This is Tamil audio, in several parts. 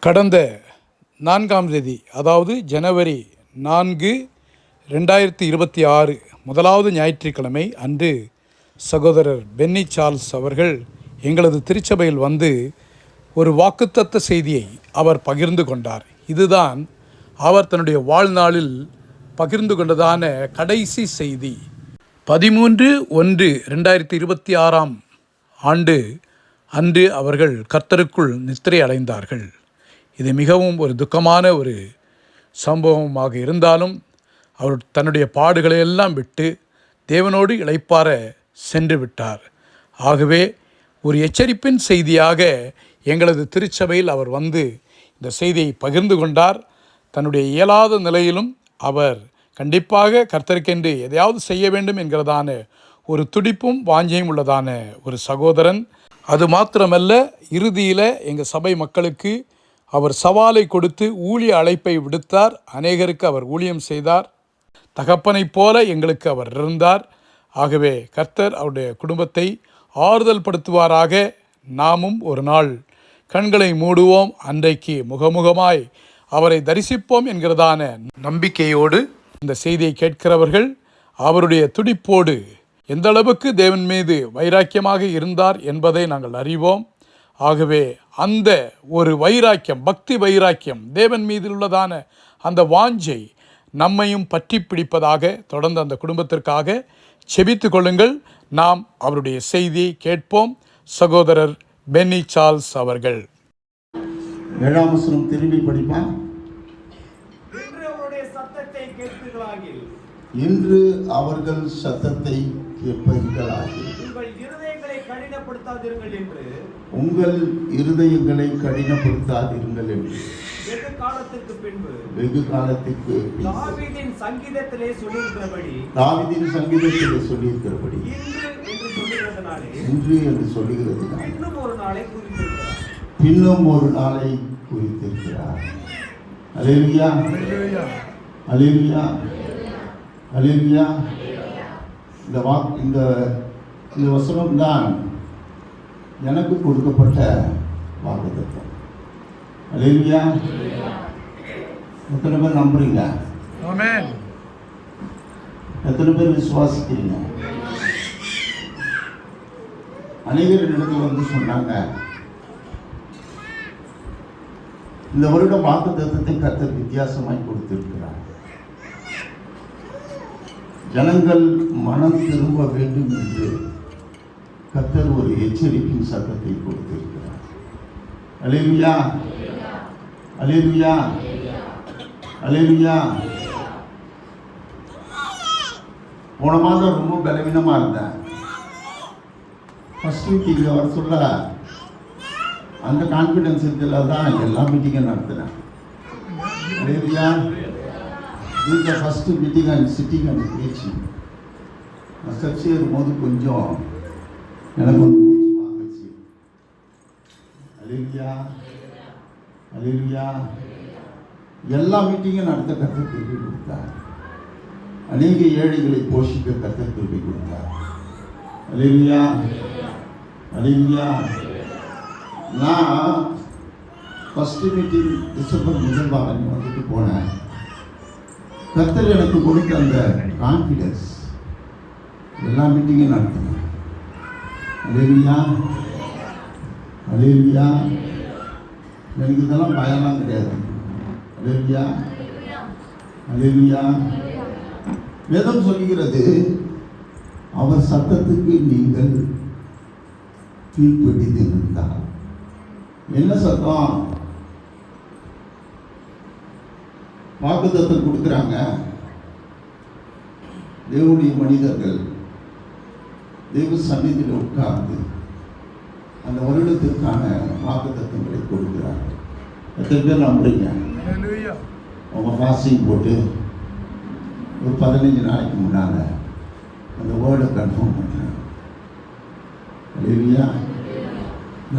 கடந்த 4ஆம் தேதி, அதாவது ஜனவரி 4, 2026 முதலாவது ஞாயிற்றுக்கிழமை அன்று சகோதரர் பென்னி சார்ல்ஸ் அவர்கள் எங்களது திருச்சபையில் வந்து ஒரு வாக்குத்தத்த செய்தியை அவர் பகிர்ந்து கொண்டார். இதுதான் அவர் தன்னுடைய வாழ்நாளில் பகிர்ந்து கொண்டதான கடைசி செய்தி. 13/1/2026 ஆண்டு அன்று அவர்கள் கர்த்தருக்குள் நித்திரை அடைந்தார்கள். இது மிகவும் ஒரு துக்கமான ஒரு சம்பவமாக இருந்தாலும் அவர் தன்னுடைய பாடுகளை எல்லாம் விட்டு தேவனோடு இளைப்பாற சென்று விட்டார். ஆகவே ஒரு எச்சரிப்பின் செய்தியாக எங்களது திருச்சபையில் அவர் வந்து இந்த செய்தியை பகிர்ந்து கொண்டார். தன்னுடைய இயலாத நிலையிலும் அவர் கண்டிப்பாக கர்த்தருக்கென்று எதையாவது செய்ய வேண்டும் என்கிறதான ஒரு துடிப்பும் வாஞ்சையும் உள்ளதான ஒரு சகோதரன். அது மாத்திரமல்ல, இறுதியில் எங்கள் சபை மக்களுக்கு அவர் சவாலை கொடுத்து ஊழிய அழைப்பை விடுத்தார். அநேகருக்கு அவர் ஊழியம் செய்தார். தகப்பனைப் போல எங்களுக்கு அவர் இருந்தார். ஆகவே கர்த்தர் அவருடைய குடும்பத்தை ஆறுதல் படுத்துவாராக. நாமும் ஒரு நாள் கண்களை மூடுவோம், அன்றைக்கு முகமுகமாய் அவரை தரிசிப்போம் என்கிறதான நம்பிக்கையோடு இந்த செய்தியை கேட்கிறவர்கள் அவருடைய துடிப்போடு எந்த அளவுக்கு தேவன் மீது வைராக்கியமாக இருந்தார் என்பதை நாங்கள் அறிவோம். ஆகவே அந்த ஒரு வைராக்கியம், பக்தி வைராக்கியம், தேவன் மீது உள்ளதான அந்த வாஞ்சை நம்மையும் பற்றி பிடிப்பதாக தொடர்ந்து அந்த குடும்பத்திற்காக செபித்து கொள்ளுங்கள். நாம் அவருடைய செய்தியை கேட்போம். சகோதரர் பென்னி சார்ல்ஸ் அவர்கள் 7ஆம் வசனம் திரும்பி படிப்பா. இன்று அவர்கள் சத்தத்தை கேட்பீர்களாகில் உங்கள் இருதயங்களை கடினப்படுத்தாதிருங்கள் என்று வெகு காலத்திற்கு தாவீதின் சங்கீதத்திலே சொல்லியிருக்கிறபடி இன்று என்று சொல்லுகிறதுனாலே இன்னும் ஒரு நாளை குறித்திருக்கிறார். அல்லேலூயா, அல்லேலூயா, அல்லேலூயா. இந்த வசனம் தான் எனக்கு கொடுக்கப்பட்ட வாக்குத்தத்தம். அல்லேலூயா. எத்தனை பேர் நம்புறீங்க? ஆமென். எத்தனை பேர் விசுவாசிக்கிறீங்க? அநேகர் இடத்துல வந்து சொன்னாங்க, இந்த வருடம் வாக்குத்தத்தத்தை கர்த்தர் வித்தியாசமாய் கொடுத்திருக்கிறார். ஜனங்கள் மனம் திரும்ப வேண்டும் என்று கர்த்தர் ஒரு எச்சரிப்பின் சத்தத்தை கொடுத்திருக்கிறார். அல்லேலூயா, அல்லேலூயா, அல்லேலூயா. போன மாதம் ரொம்ப பலவீனமாக இருந்தேன். ஃபர்ஸ்ட் மீட்டிங் வர சொல்ல அந்த கான்ஃபிடன்ஸ் இதில் தான் எல்லா மீட்டிங்கும் நடத்தினேன். அல்லேலூயா. இந்த first meeting and sitting and breaching சர்ச்சை இருக்கும்போது கொஞ்சம் எனக்கு வாங்கிச்சு. அல்லேலூயா, அல்லேலூயா. எல்லா மீட்டிங்கும் நடத்த கர்த்தர் கிருபை கொடுத்தார். அநேக ஏழைகளை போஷிக்க கர்த்தர் கிருபை கொடுத்தார். அல்லேலூயா, அல்லேலூயா. நான் ஃபர்ஸ்ட் மீட்டிங் டிசம்பர் 1 வந்துட்டு போனேன். கர்த்தர் எனக்கு கொடுத்த அந்த கான்ஃபிடன்ஸ் எல்லா மீட்டிங்கும் நடத்தினேன். அல்லேலூயா, அல்லேலூயா. எனக்கு இதெல்லாம் பயம்லாம் கிடையாது. அல்லேலூயா, அல்லேலூயா. வேதம் சொல்லுகிறது, அவர் சத்தத்துக்கு நீங்கள் கீழ்ப்படிந்து இருந்தார். என்ன சத்தம்? வாக்குத்தத்தம் கொடுக்குறாங்க. தேவனுடைய மனிதர்கள் தேவ சந்நிதியில் உட்கார்ந்து அந்த வருடத்திற்கான வாக்குத்தத்தங்களை கொடுக்கிறார்கள். எத்தனை பேர் நம்புறீங்க? அவங்க ஃபாஸ்டிங் போட்டு ஒரு 15 நாளைக்கு முன்னால் அந்த வேர்டை கன்ஃபார்ம் பண்ணுறாங்க. இல்லையா?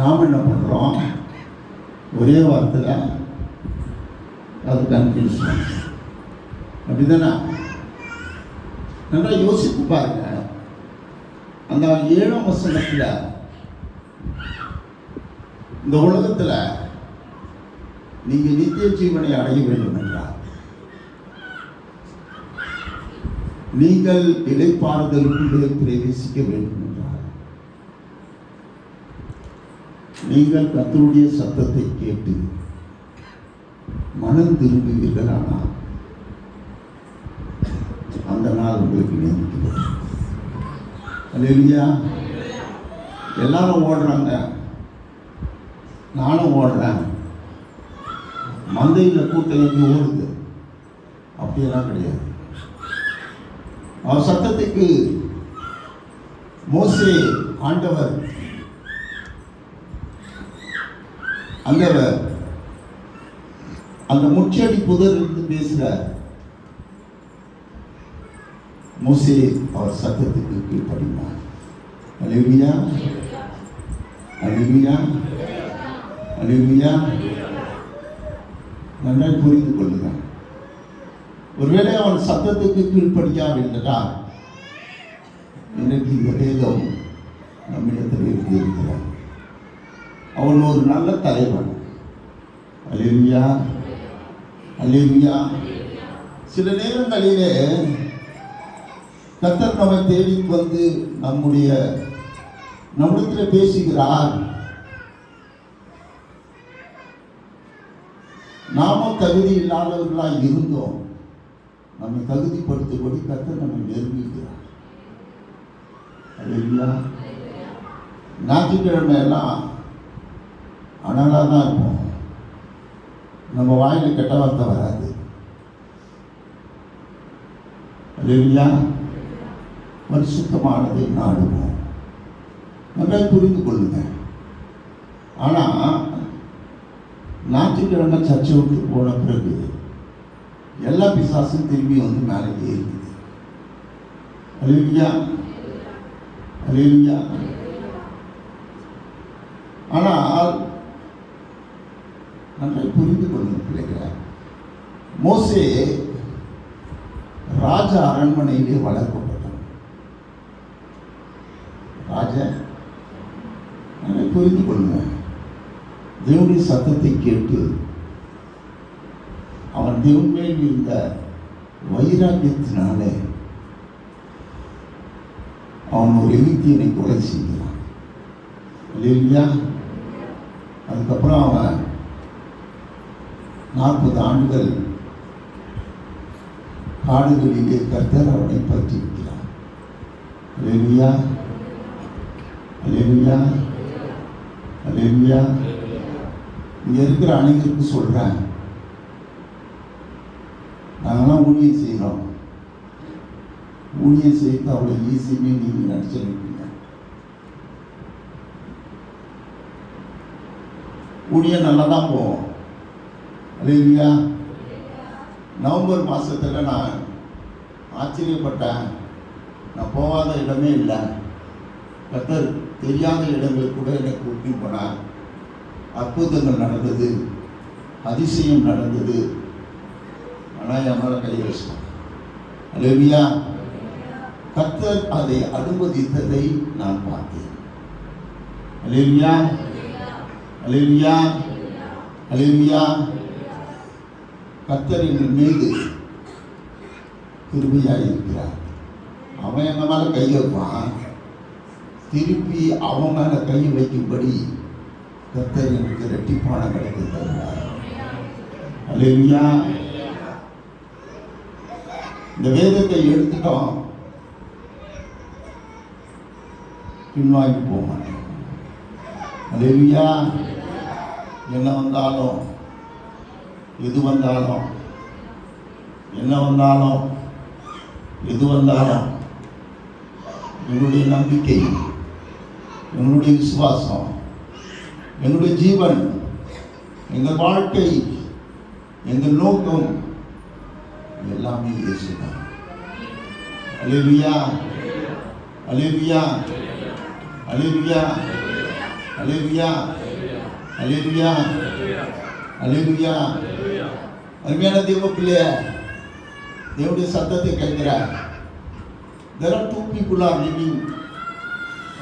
நாம் என்ன பண்ணுறோம்? ஒரே வாரத்தில் அது கன்ஃபியூஷன். அப்படிதானே? நல்லா யோசித்து பாருங்க. அந்த 7ஆம் வசனத்தில் இந்த உலகத்தில் நீங்கள் நித்திய ஜீவனை அடைய வேண்டும் என்றார். நீங்கள் இளைப்பாறுதலுக்குள்ளே பிரவேசிக்க வேண்டும் என்றார். நீங்கள் கர்த்தருடைய சத்தத்தை கேட்டு மனம் திரும்புவீர்களானால் அந்த நாள் உங்களுக்கு நியமிக்கிறது. அல்லேலூயா. எல்லாரும் ஓடுறாங்க, நானும் ஓடுறேன். மந்தையில் கூட்டம் எங்கே ஓடுது? அப்படியெல்லாம் கிடையாது. அவர் சத்தத்துக்கு மோசே ஆண்டவர் அந்த முச்செடி புதரிலிருந்து பேசுகிறார். மோசே அவர் சத்தத்துக்கு கீழ்ப்படினார். அல்லேலூயா, அல்லேலூயா, அல்லேலூயா. நன்றாய் புரிந்து கொள்ளுங்கள். ஒருவேளை அவன் சத்தத்துக்கு கீழ்ப்படியாவிட்டால் எனக்கு இந்த வேதம் நம்மிடத்தில் இருக்கிறார். அவன் ஒரு நல்ல தலைவன். அல்லேலூயா, அல்லேலூயா. சில நேரங்களிலே கர்த்தர் நம்மை தேடி வந்து நம்மிடத்தில் பேசுகிறார். நாமும் தகுதி இல்லாதவர்களாக இருந்தோம். நம்மை தகுதிப்படுத்தும்படி கர்த்தர் நம்மை நெருங்குகிறார். அல்லேலூயா. ஞாயிற்றுக்கிழமை எல்லாம் அனலாக தான் இருப்போம். நம்ம வாயில் கெட்ட வார்த்தை வராது. அல்லேலூயா. பரிசுத்தமானதை நாடுவோம். நல்லா புரிந்து கொள்ளுங்க. ஆனால் ஞாயிற்றுக்கிழமை சர்ச்சை விட்டு போன பிறகு எல்லா பிசாசும் திரும்பி வந்து மேலே ஏறிக்குது. அல்லேலூயா, அல்லேலூயா. ஆனால் நன்றாக புரிந்து கொள்ளுங்க பிள்ளைகளை. மோசே ராஜ அரண்மனையிலே வளர்க்கப்பட்டான். ராஜா நன்றாக புரிந்து கொள்ளுங்க. தேவனுடைய சத்தத்தை கேட்டு அவன் தேவன் மேல் இருந்த வைராக்கியத்தினாலே அவன் ஒரு எகிப்தியனை கொலை செய்கிறான். இல்லையா? அதுக்கப்புறம் அவன் 40 ஆண்டுகள் காடுகளிலே கர்த்தர் அவனை பற்றி இருக்கிறான். அல்லேலூயா, அல்லேலூயா, அல்லேலூயா. இங்கே இருக்கிற அனைவருக்கு சொல்கிறேன், நாங்களாம் ஊழியம் செய்கிறோம். ஊழியம் செய்து அவ்வளோ ஈஸியுமே நீங்கள் நடிச்சிருக்கீங்க. ஊழியம் நல்லா தான் போவோம். அல்லேலூயா. நவம்பர் மாதத்தில் நான் ஆச்சரியப்பட்டேன். நான் போகாத இடமே இல்லை. கர்த்தர் தெரியாத இடங்களுக்கு கூட என்னை கூட்டிட்டு போனார். அற்புதங்கள் நடந்தது, அதிசயம் நடந்தது. ஆனால் என் மேலே கை வச்சிட்டான். அல்லேலூயா. கர்த்தர் அதை அனுமதித்ததை நான் பார்த்தேன். அல்லேலூயா, அல்லேலூயா, அல்லேலூயா. கர்த்தர் எங்கள் மீது கிருபையாக இருக்கிறார். அவன் எங்கள் மேலே கை வைப்பான், திருப்பி அவன் மேலே கை வைக்கும்படி கர்த்தர் எனக்கு இரட்டிப்பான கிடைத்து தருவார். அல்லேலூயா. இந்த வேதத்தை எடுத்துட்டோம், பின்வாங்கி போக மாட்டோம். அல்லேலூயா. என்ன வந்தாலும், எது வந்தாலும், என்ன வந்தாலும், எது வந்தாலும், என்னுடைய நம்பிக்கை, என்னுடைய விசுவாசம், என்னுடைய ஜீவன், எங்கள் வாழ்க்கை, எங்கள் நோக்கம் எல்லாமே இயேசுதான். அல்லேலூயா, அல்லேலூயா, அல்லேலூயா, அல்லேலூயா, அல்லேலூயா, அல்லேலூயா. அருமையான தேவ பிள்ளைய, தேவனுடைய சத்தத்தை கேட்கிறார். There are 2 people are living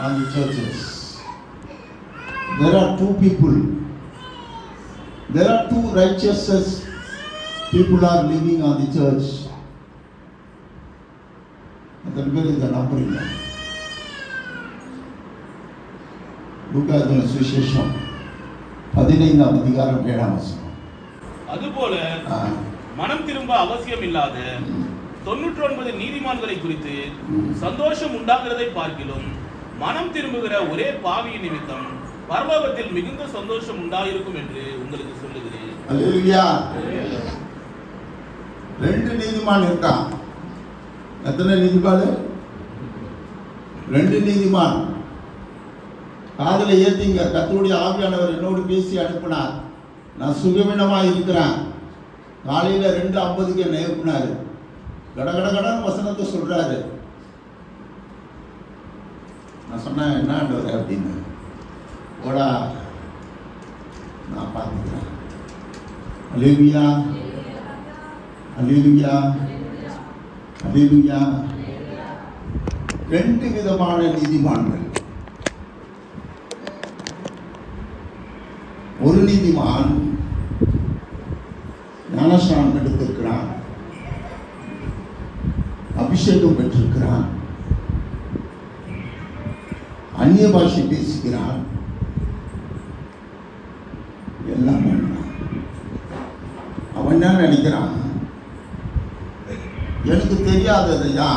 on the churches. There are 2 people. There are two righteous people are living on the church. எத்தனை பேர் இதை நம்புறீங்க? லூக்கா சுவிசேஷம் 15ஆம் அதிகாரம் 7ஆம் வசனம். அதுபோல மனம் திரும்ப அவசியம் இல்லாத 99 நீதிமான்களை குறித்து சந்தோஷம் உண்டாகிறதை பார்க்கிலும் மனம் திரும்புகிற ஒரே பாவியின் நிமித்தம் பரலோகத்தில் மிகுந்த சந்தோஷம் உண்டாயிருக்கும் என்று உங்களுக்கு சொல்லுகிறேன். அல்லேலூயா. 2 நீதிமான் இருக்கான். எத்தனை நீதிமான்? 2 நீதிமான். காதலை ஏத்திங்க. கர்த்தருடைய ஆவியானவர் என்னோடு பேசி அனுப்பினார். நான் சுகவீனமாக இருக்கிறேன். காலையில் 2:50 என்னை எழுப்பினார். கடகடகடன்னு வசனத்தை சொல்றாரு. நான் சொன்னேன், என்ன ஆண்டவர் அப்படின்னு. ஓடா, நான் பார்த்துக்கிறேன். அல்லேலூயா, அல்லேலூயா, அல்லேலூயா. 2 விதமான நீதிமான்கள். ஒரு நீதிமான் ஞானஸ்நானம் எடுத்திருக்கிறான், அபிஷேகம் பெற்றிருக்கிறான், அந்நிய பாஷை பேசுகிறான், எல்லாம் பண்ணான். அவன் என்ன நினைக்கிறான்? எனக்கு தெரியாததையா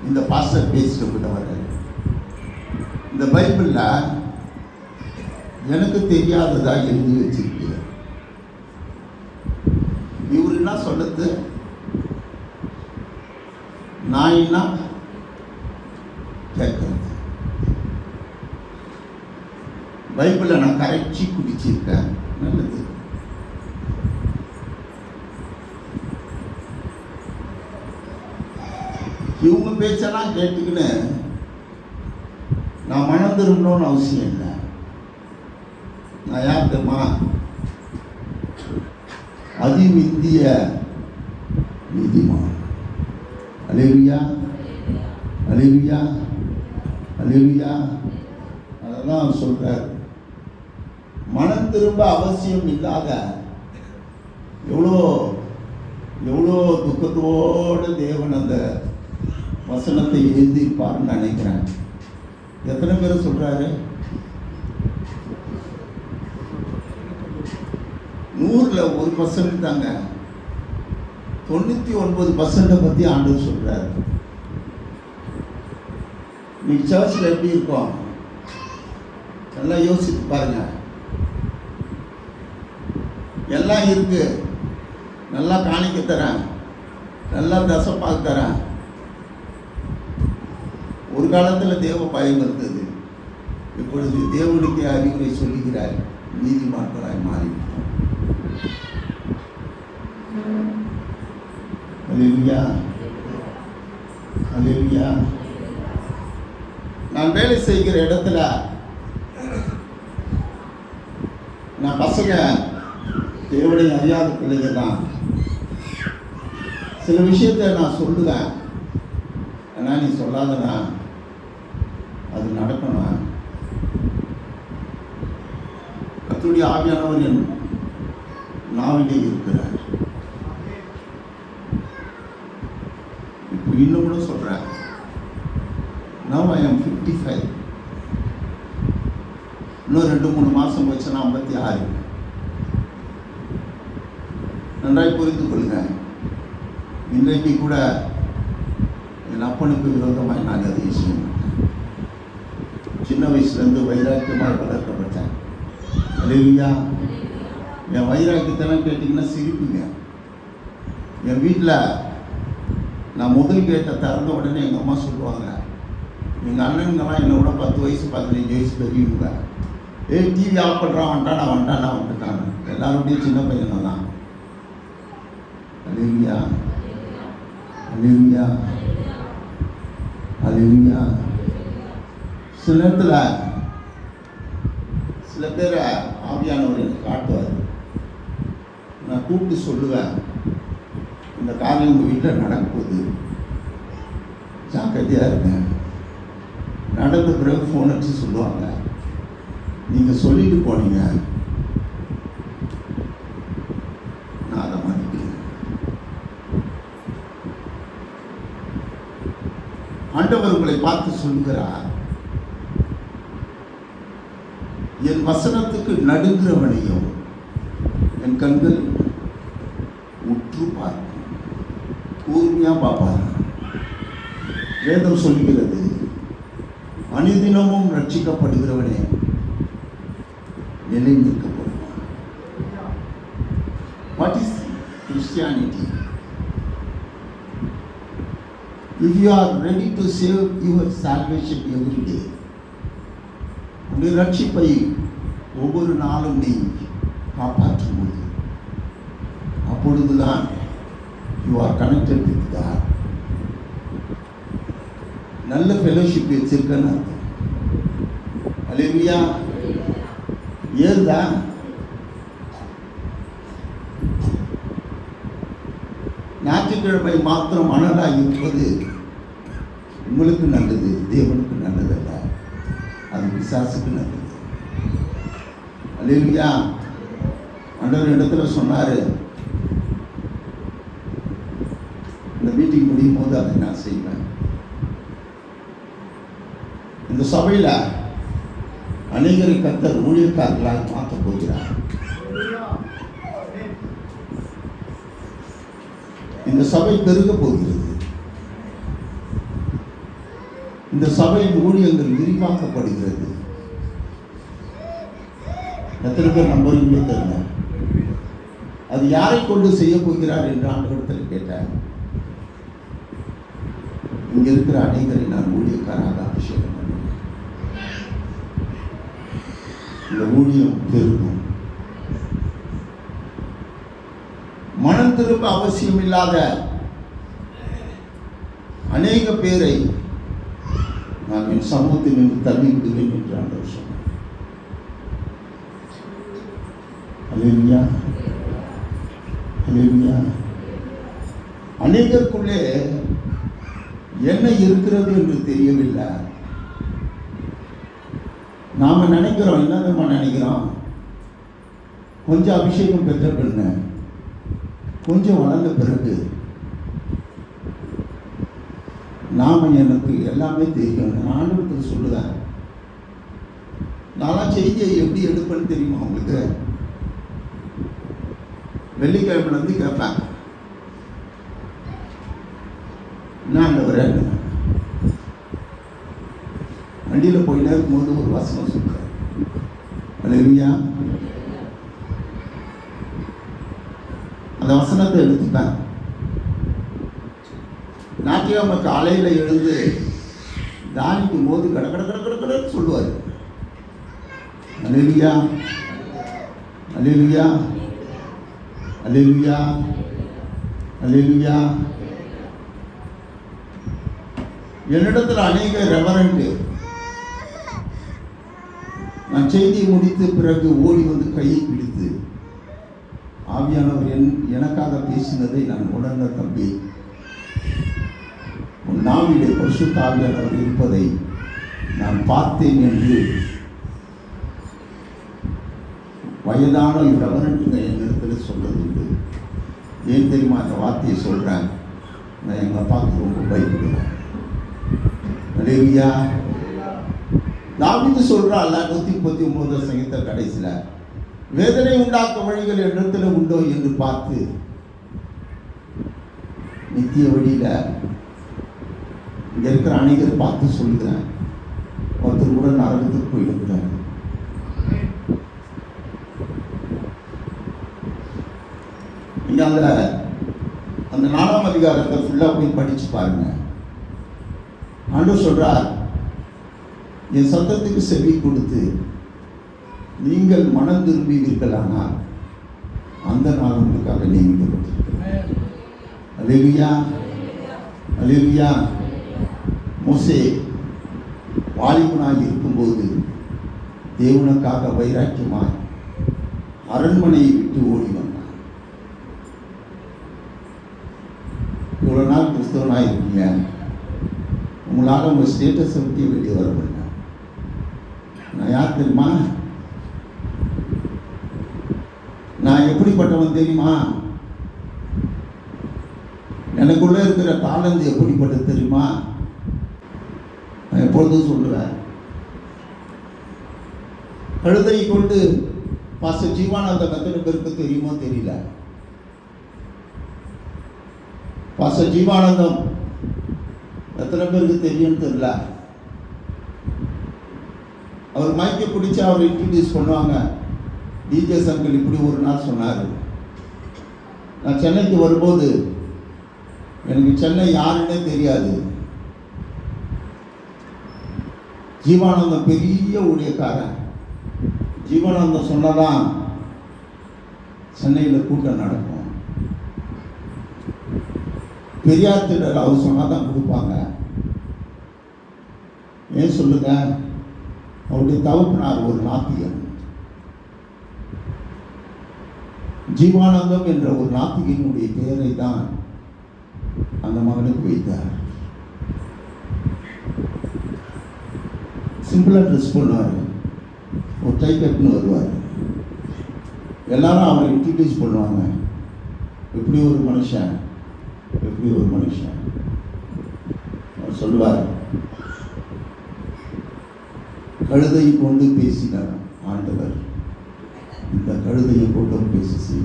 இந்த பாஸ்டர் பேசிட்டு விட்டவர். இந்த பைபிள்ல எனக்கு தெரியாததா எழுதி வச்சிருக்கு. இவர் என்ன சொல்லுது? நான் என்ன கேட்கறது? பைபிளை நான் கரைச்சி குடிச்சிருக்கேன். நல்லது. இவங்க பேச்செல்லாம் கேட்டுக்கின்னு நான் மனம் திரும்பணும்னு அவசியம் இல்லை. நான் யார் தெரியுமா? அதிமிந்திய நீதிமான். அல்லேலூயா, அல்லேலூயா, அல்லேலூயா. அதான் சொல்றார். மனம் திரும்ப அவசியம் இல்லாத எவ்வளோ எவ்வளோ துக்கத்தோடு தேவன் அந்த வசனத்தை எழுதியிருப்பார்னு நினைக்கிறேன். எத்தனை பேர் சொல்றாரு? 100ல் 1% தாங்க. 99% பற்றி ஆண்டவர் சொல்றாரு. இன்னைக்கு சர்ச்சில் எப்படி இருக்கும்? நல்லா யோசித்து பாருங்க. எல்லாம் இருக்கு. நல்லா காணிக்க தரேன், நல்லா தசப்பாக்கு தரேன். ஒரு காலத்தில் தேவ பயம் இருந்தது. இப்பொழுது தேவனுக்கு அறிவுரை சொல்லுகிறார். நீதிமான்களாய் மாறிவிட்டோம். அல்லேலூயா, அல்லேலூயா. நான் வேலை செய்கிற இடத்துல நான் பசங்க தேவனை அறியாத பிள்ளைங்க தான். சில விஷயத்தை நான் சொல்லுவேன். ஆனால் நீ சொல்லாதனா அது நடக்கணும். கர்த்தருடைய ஆவியானவர் என் நாவிலே இருக்கிறார். இப்போ இன்னும் கூட சொல்கிறேன். Now I am 55. இன்னும் 2-3 மாதம் போச்சுன்னா 56. நன்றாய் புரிந்து கொள்ளுங்க. இன்றைக்கு கூட என் அப்பனுக்கு விரோதமாய் நான் அதை செய்ய மாட்டேன். சின்ன வயசுலேருந்து வைராக்கியமாக வளர்க்கப்பட்டேன். அல்லேலூயா. என் வைராக்கியத்தெல்லாம் கேட்டிங்கன்னா சிரிப்புங்க. என் வீட்டில் நான் முதல் கேட்டை திறந்த உடனே எங்கள் அம்மா சொல்லுவாங்க, எங்கள் அண்ணனுங்கெல்லாம் என்னை விட 10 வயசு 15 வயசு பெரியவங்க. டிவி ஆஃப் பண்ணுறான், வந்துட்டான். எல்லாருடைய சின்ன பையனை தான். அல்லேலூயா, அல்லேலூயா, அல்லேலூயா. சில நேரத்தில் சில பேரை ஆவியானவர் எனக்கு காட்டுவார். நான் கூப்பிட்டு சொல்லுவேன், இந்த காரியம் உங்கள் வீட்டில் நடக்குது, ஜாக்கிரதையாக இருங்க. நடந்த பிறகு ஃபோன் அடிச்சு சொல்லுவாங்க, நீங்கள் சொல்லிட்டு போனீங்க, சொல்லுகிறார், என் வசனத்துக்கு நடுங்கிறவனையும் என் கண்கள் உற்று பார்க்கும். கூர்மையா பார்ப்பார். வேதம் சொல்கிறது, அனுதினமும் ரட்சிக்கப்படுகிறவனே நிலை நிற்கப்படுவான். What is Christianity? If you are ready to save your salvation every day, உன்னுடைய ரட்சிப்பை ஒவ்வொரு நாளும் நீ காப்பாற்றும் போது, அப்பொழுதுதான் you are connected with God. நல்ல ஃபெலோஷிப் வச்சிருக்கன்னு அர்த்தம். அல்லேலூயா. ஏறுதா? ஞாயிற்றுக்கிழமை மாத்திரம் அனலாக இருப்பது உங்களுக்கு நல்லது, தேவனுக்கு நல்லதல்ல, அது பிசாசுக்கு நல்லது. அல்லேலூயா. ஆண்டவர் இடத்துல சொன்னார், இந்த மீட்டிங் முடியும் போது அதை நான் செய்வேன். இந்த சபையில் அநேகரை கர்த்தர் ஊழியக்காரர்களாக மாற்றப் போகிறார். இந்த சபை பெருக போகிறது. இந்த சபையின் ஊழியங்கள் விரிவாக்கப்படுகிறது. எத்தனை பேர் நம்புறீங்களோ தெரியல. அது யாரை கொண்டு செய்ய போகிறார் என்று ஆண்டவரிடத்தில் கேட்டார். இங்க இருக்கிற அநேகரை நான் ஊழியக்காராக அபிஷேகம் பண்ணுவேன். இந்த ஊழியம் பெருகும். மனம் திரும்ப அவசியம் இல்லாத அநேக பேரை நான் என் சமூகத்தில் நின்று தள்ளி விடுவேன் என்று ஆண்டவர் சொன்னார். அல்லேலூயா. அல்லேலூயா. அநேகருக்குள்ளே என்ன இருக்கிறது என்று தெரியவில்லை. நாம நினைக்கிறோம், என்ன நம்ம நினைக்கிறோம், கொஞ்சம் அபிஷேகம் பெற்ற பின்ன, கொஞ்சம் வளர்ந்த பிறகு நாம எனக்கு எல்லாமே தெரியும். நான் ஆண்டவருக்கு சொல்லுவேன், நான்லாம் செய்தியை எப்படி எடுப்பேன்னு தெரியுமா உங்களுக்கு? வெள்ளிக்கிழமையில இருந்து கேட்பேன், நான் வரேன். வண்டியில் போயிட்டே இருக்கும்போது ஒரு வசனம் சொல்றேன். அல்லேலூயா. அந்த வசனத்தை எடுத்துப்பேன். ஞாயிற்றுக்கிழமை காலையில் எழுந்து தானிக்கும் போது கட கட கட கட கடன்னு சொல்லுவார். அல்லேலூயா. அல்லேலூயா. அல்லேலூயா. அல்லேலூயா. என்னிடத்தில் அநேக ரெவரண்ட் நான் செய்தியை முடித்த பிறகு ஓடி வந்து கையை பிடித்து, ஆவியானவர் எனக்காக பேசினதை நான் உணர்ந்த தம்பி, உன் நாவிலே பரிசுத்த ஆவியானவர் இருப்பதை நான் பார்த்தேன் என்று வயதான ரெவரண்ட்டுங்க என்னிடத்தில் சொல்றது உண்டு. ஏன் தெரியுமா அந்த வார்த்தையை சொல்கிறேன்? நான் எங்கள் அப்பாவுக்கு ரொம்ப பயப்படுவேன். அல்லேலூயா. தாவீது சொல்றான் 139 சங்கீத கடைசியில, வேதனை உண்டாக்கும் வழிகள் இடத்துல உண்டோ என்று பார்த்து நித்திய வழியில இங்க இருக்கிற அனைவரை பார்த்து சொல்லுகிறேன், ஒருத்தர் கூட நரகத்துக்கு போயிடுகிறார். நீங்க அந்த 4ஆம் அதிகாரத்தை ஃபுல்லா போய் படிச்சு பாருங்க. ஆண்டவர் சொல்றார், என் சத்தத்துக்கு செவி கொடுத்து நீங்கள் மனம் திரும்புவீர்களானால் அந்த நாள் உங்களுக்காக நியமிக்கப்பட்டிருக்கிறது. அல்லேலூயா. அல்லேலூயா. மோசே வாலிபனாக இருக்கும்போது தேவனுக்காக வைராக்கியமாய் அரண்மனையை விட்டு ஓடி வந்தான். இவ்வளவு நாள் கிறிஸ்தவனாக இருக்கீங்க, உங்களால் உங்கள் ஸ்டேட்டஸை விட்டு வெளியே வர முடியும். நான் யார் தெரியுமா? நான் எப்படிப்பட்டவன் தெரியுமா? எனக்குள்ள இருக்கிற தாளந்து எப்படிப்பட்டது தெரியுமா? நான் எப்பொழுதும் சொல்லுவேன், கழுதை கொண்டு பாஸ்டர் ஜீவானந்தம் எத்தனை பேருக்கு தெரியுமோ தெரியல. பாஸ்டர் ஜீவானந்தம் எத்தனை பேருக்கு தெரியும்னு தெரியல. அவர் மைக்கை பிடிச்சி அவர் இன்ட்ரடியூஸ் பண்ணுவாங்க. டிஜே சங்கர் இப்படி ஒரு நாள் சொன்னார். நான் சென்னைக்கு வரும்போது எனக்கு சென்னை யாருன்னே தெரியாது. ஜீவானந்தம் பெரிய ஊழியக்காரன். ஜீவானந்தம் சொன்னதான் சென்னையில் கூட்டம் நடக்கும். பெரியார் திடல் அவர் சொன்னாதான் கொடுப்பாங்க. ஏன் சொல்லுங்க, அவருடைய தகப்பனார் ஒரு நாத்திகன். ஜீவானந்தம் என்ற ஒரு நாத்திகனுடைய பெயரை தான் அந்த மகனுக்கு வைத்தார். சிம்பிளாக ட்ரெஸ் பண்ணுவார், ஒரு டை கட்டுன்னு வருவார். எல்லாரும் அவரை இன்ட்ரடியூஸ் பண்ணுவாங்க. எப்படி ஒரு மனுஷன், எப்படி ஒரு மனுஷன். அவர் சொல்லுவார், கழுதையை கொண்டு பேசினார் ஆண்டவர், இந்த கழுதையை கொண்டு பேசி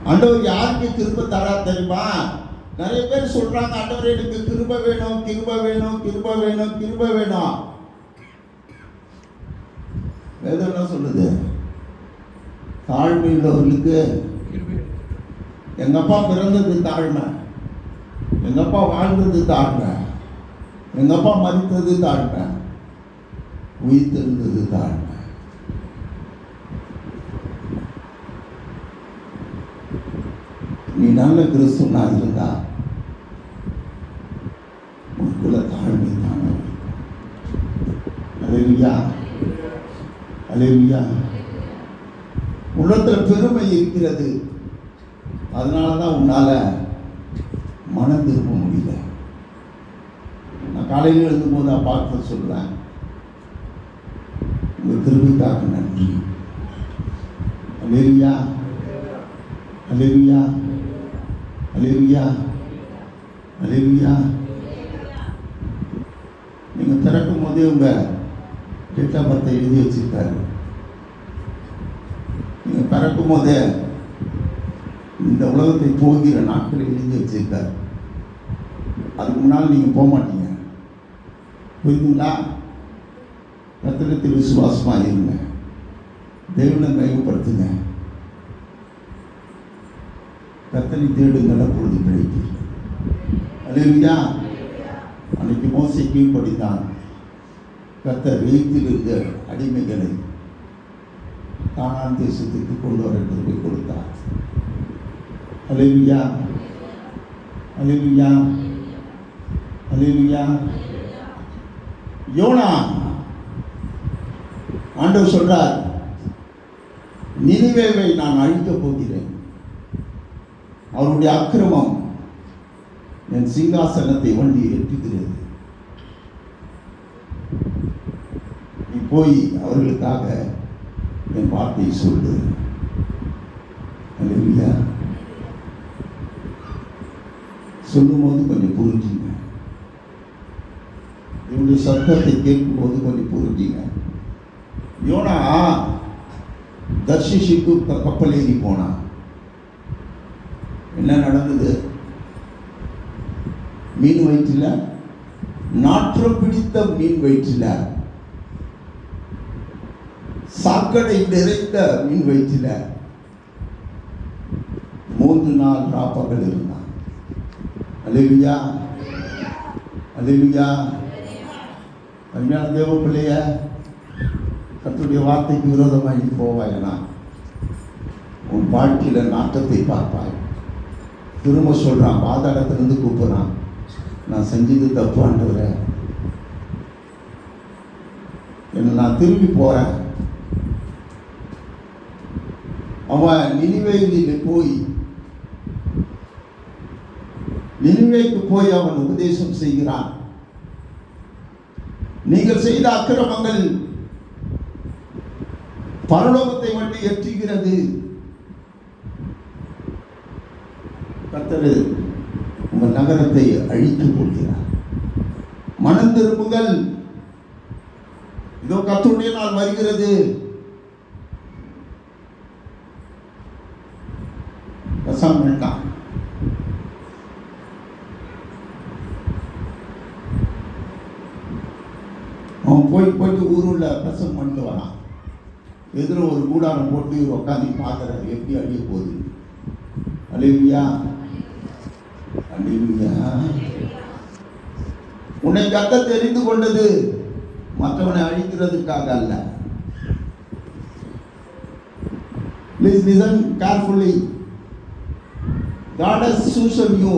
ஆண்டவர் யாருக்கு கிருபை தரா தெரியுமா? நிறைய பேர் சொல்றாங்க, ஆண்டவர் எனக்கு கிருபை வேணும், கிருபை வேணும், கிருபை வேணும், கிருபை வேணும். வேதம் என்ன சொல்லுது? தாழ்மை உள்ளவர்களுக்கு, எங்க அப்பா பிறந்தது தாழ்மை, எங்க அப்பா வாழ்ந்தது தாழ்மை, எங்க அப்பா மரித்தது தாழ்மை, உயிர்த்தெழுந்தது தாழ்மை. நீ நல்ல கிறிஸ்துவனா இருந்தா உனக்குள்ள தாழ்மை தானே. அல்லேலூயா, அல்லேலூயா. உள்ளத்துல பெருமை இருக்கிறது, அதனாலதான் உன்னால மனம் திரும்ப முடியல. நான் காலையில் எழுதும்போது அப்பாட்ட சொல்றேன், உங்க கிருபைக்காக நன்றி. அல்லேலூயா, அல்லேலூயா, அல்லேலூயா, அல்லேலூயா. நீங்க பிறக்கும் போதே உங்க டேட் ஆஃப் பர்த்தை எழுதி வச்சிருக்காரு. நீங்க பிறக்கும் போதே இந்த உலகத்தை போகிற நாட்களை எழுதி வச்சிருக்காரு. அதுக்கு முன்னால் நீங்க போக மாட்டீங்க. புரியுதுங்களா? கர்த்தரிடத்தில் விசுவாசமா இருங்க, தேவனை மையப்படுத்துங்க, கர்த்தரை தேடுங்கள், அப்பொழுது கிடைக்கும். அல்லேலூயா. அன்னைக்கு மோசேக்கு படித்தான், கர்த்தர் எகிப்தில் இருந்த அடிமைகளை கானான் தேசத்துக்கு கொண்டு வர கிருபை கொடுத்தார். அல்லேலூயா, அல்லேலூயா, அல்லேலூயா. யோனா, ஆண்டவர் சொல்றார், நினிவேவை நான் அழிக்கப் போகிறேன், அவருடைய அக்கிரமம் என் சிங்காசனத்தை வண்டி எட்டுகிறது, நீ போய் அவர்களுக்காக என் வார்த்தையை சொல்லு. அல்லேலூயா. சொல்லும்போது கொஞ்சம் புரிஞ்சுங்க, இவருடைய சத்தத்தை கேட்கும்போது கொஞ்சம் புரிஞ்சுங்க. யோனா தர்ஷிஷுக்கு கப்பல் ஏறி போனான். என்ன நடந்தது? மீன் வயிற்றில், நாற்றம் பிடித்த மீன் வயிற்றில், சாக்கடை நிறைந்த மீன் வயிற்றில் 3 நாள் ராப்பகல் இருந்தான். அல்லேலூயா, அல்லேலூயா. அருமையான தேவ பிள்ளைய, கர்த்தருடைய வார்த்தைக்கு விரோதமாக நீ போவாயனா உன் வாழ்க்கையில் நாட்டத்தை பார்ப்பாய். திரும்ப சொல்றான், பாதாளத்திலிருந்து கூப்பிடுறான், நான் செஞ்சது தப்பு ஆண்டவரே, என்ன நான் திரும்பி போறேன். அவன் நினிவேயில் போய், நினிவேக்கு போய் அவன் உபதேசம் செய்கிறான். நீங்கள் செய்த அக்கிரமங்கள் பரலோகத்தை வண்டி எட்டுகிறது. கர்த்தர் நம்ம நகரத்தை அழித்துக் கொள்கிறார். மனம் திரும்புங்கள், இதோ கர்த்தருடைய நாள் வருகிறது. பேசாம வேண்டாம். அவன் போயிட்டு ஊருள்ள பிரசம் பண்ணிட்டு வரான். எதிர ஒரு கூடாரம் போட்டு உட்காந்து பார்க்குறாரு எப்படி அழிய போகுது. அல்லேலூயா, அல்லேலூயா. உன்னை கர்த்தர் தெரிந்து கொண்டது மற்றவனை அழிக்கிறதுக்காக அல்ல. Please listen carefully. God has chosen you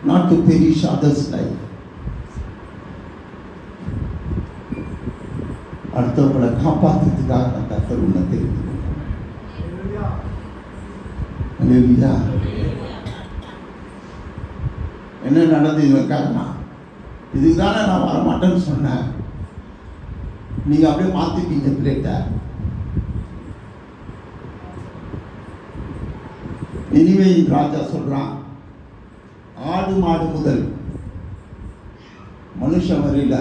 not to perish others' life. அடுத்தவங்களை காப்பாற்றுறதுக்காக கர்த்தர் உன்னை தெரிந்து கொண்டார். அல்லேலூயா. என்ன நடந்தது இவன் காரணம்? இதுதானே நான் வரமாட்டேன்னு சொன்னேன், நீங்க அப்படியே மாத்திட்டீங்க பிளேட்டை. நினிவேயின் ராஜா சொல்றான், ஆடு மாடு முதல் மனுஷன் வரையில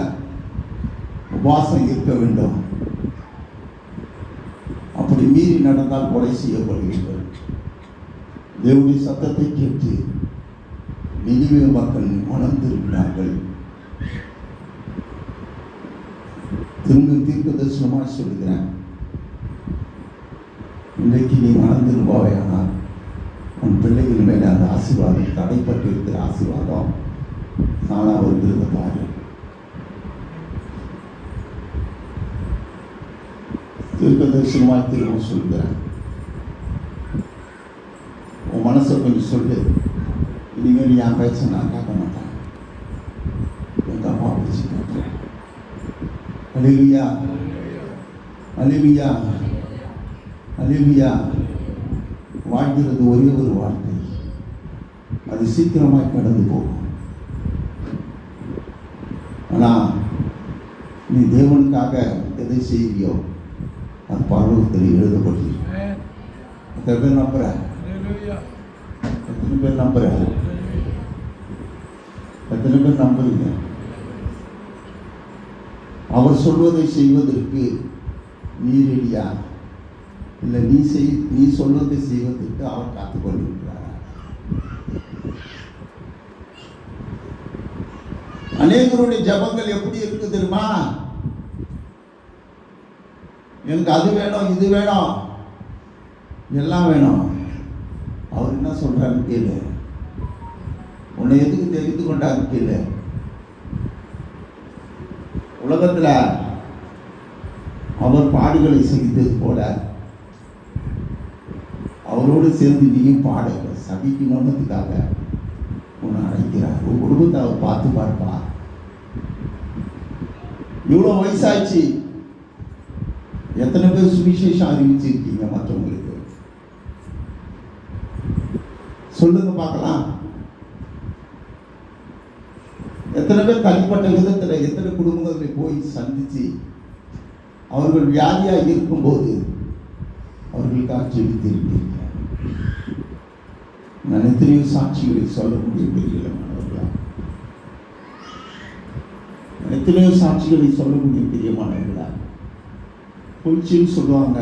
உபவாசம் இருக்க வேண்டும், அப்படி மீறி நடந்தால் கொலை செய்யப்படுவீர்கள். தேவனுடைய சத்தத்தை கேட்டு நினிவே மக்கள் மனம் திரும்பினார்கள். திரும்ப தீர்க்க தரிசனமாக சொல்லுகிறேன், இன்றைக்கு நீ மனம் திரும்பாவையானால் உன் பிள்ளைகள் மேலே அந்த ஆசீர்வாதம், தடைப்பட்டு இருக்கிற ஆசீர்வாதம் நானா வருகிறது பாரு. தீர்க்க தரிசனமாக திரும்ப சொல்கிறேன், உன் மனசை கொஞ்சம் சொல்லு. இனிமேல் என் பேச்ச நான் கேட்க மாட்டேன், எங்கள் அம்மா பேச்சு கேட்கிறேன். அல்லேலூயா, அல்லேலூயா, அல்லேலூயா. வாழ்கிறது ஒரே ஒரு வாழ்க்கை, அது சீக்கிரமாய் கடந்து போகும். ஆனால் நீ தேவனுக்காக எதை செய்வியோ அது பரலோகத்தில் எழுதப்பட்டிருக்கு. எத்தனை பேர் நம்புற? எத்தனை பேர் நம்புற? எத்தனை பேர் நம்புறீங்க? அவர் சொல்வதை செய்வதற்கு நீ ரெடியா? இல்லை நீ சொல்வதை செய்வதற்கு அவர் காத்துக் கொண்டிருக்கிறார். அநேகருடைய ஜபங்கள் எப்படி இருக்கு தெரியுமா? எனக்கு அது வேணும், இது வேணும், எல்லாம் வேணும். அவர் என்ன சொல்றாரு கேளு. உன்னை எதுக்கு தெரிந்து கொண்டாரு கேளு. உலகத்துல அவர் பாடுகளை சகித்தது போல அவரோடு சேர்ந்து நீயும் பாட சகிக்கணும்னதுக்காக உன்னை அழைக்கிறார். உன் குடும்பத்தை அவர் பார்த்து பார்ப்பா. இவ்வளோ வயசாச்சு, எத்தனை பேர் சுவிசேஷம் அறிவிச்சிருக்கீங்க மற்றவங்களுக்கு? சொல்லுங்க பார்க்கலாம். எத்தனை பேர் தனிப்பட்ட விதத்தில் எத்தனை குடும்பங்களை போய் சந்திச்சு அவர்கள் வியாதியாக இருக்கும்போது அவர்களுக்காக ஜெபித்திருக்கீங்க? நான் எத்தனையோ சாட்சிகளை சொல்ல முடியவில்லை. எத்தனையோ சாட்சிகளை சொல்ல முடியும் பிரியமானவர்களா. பொய்ச்சின்னு சொல்லுவாங்க,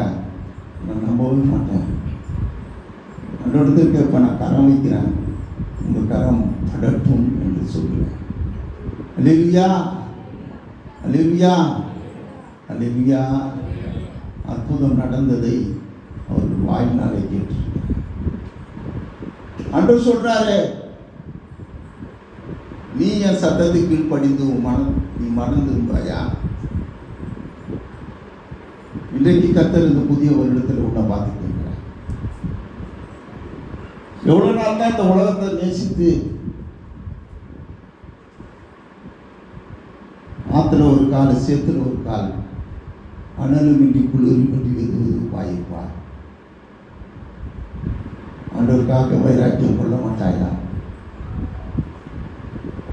நான் நம்பவே மாட்டேன். அந்த இடத்துக்கு இப்போ நான் கரம் வைக்கிறேன், உங்கள் கரம் படட்டும் என்று சொல்லுவேன். அல்லேலூயா, அல்லேலூயா, அல்லேலூயா. அற்புதம் நடந்ததை அவர்கள் வாயினாலே கேட்டிருக்கிறார். ஆண்டவர் சொல்றாரு, நீ என் சத்தத்துக்கு கீழ்ப்படிந்து நீ மறந்துருந்தாயா? இன்றைக்கு கர்த்தர் இந்த புதிய வருடத்தில் உன்னை பார்த்துக்கிறேன். எவ்வளவு நாள் தான் இந்த உலகத்தை நேசித்து ஆத்துல ஒரு கால் சேத்துல ஒரு கால் அனலுமின்றி குளிருமின்றி வெதுவது வாயிருப்பார். ஆண்டவருக்காக வைராக்கியம் கொள்ள மாட்டாயா?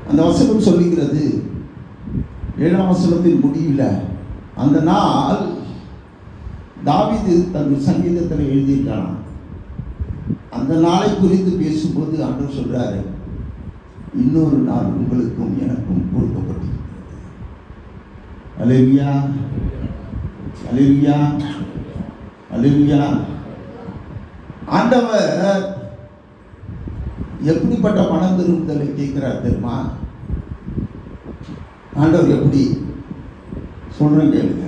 அந்த வசனம் சொல்லுகிறது, 7ஆம் வசனத்தின் முடிவில், அந்த நாள் தாவீது தன் சங்கீதத்தில் எழுதியிருக்கான், அந்த நாளை குறித்து பேசும்போது ஆண்டவர் சொல்றாரு, இன்னொரு நாள் உங்களுக்கும் எனக்கும் கொடுக்கப்பட்டிருக்கிறது. அல்லேலூயா, அல்லேலூயா, அல்லேலூயா. ஆண்டவர் எப்படிப்பட்ட மனம் திரும்புதலை கேட்கிறார் தெரியுமா? ஆண்டவர் எப்படி சொல்றேன் கேளுங்க.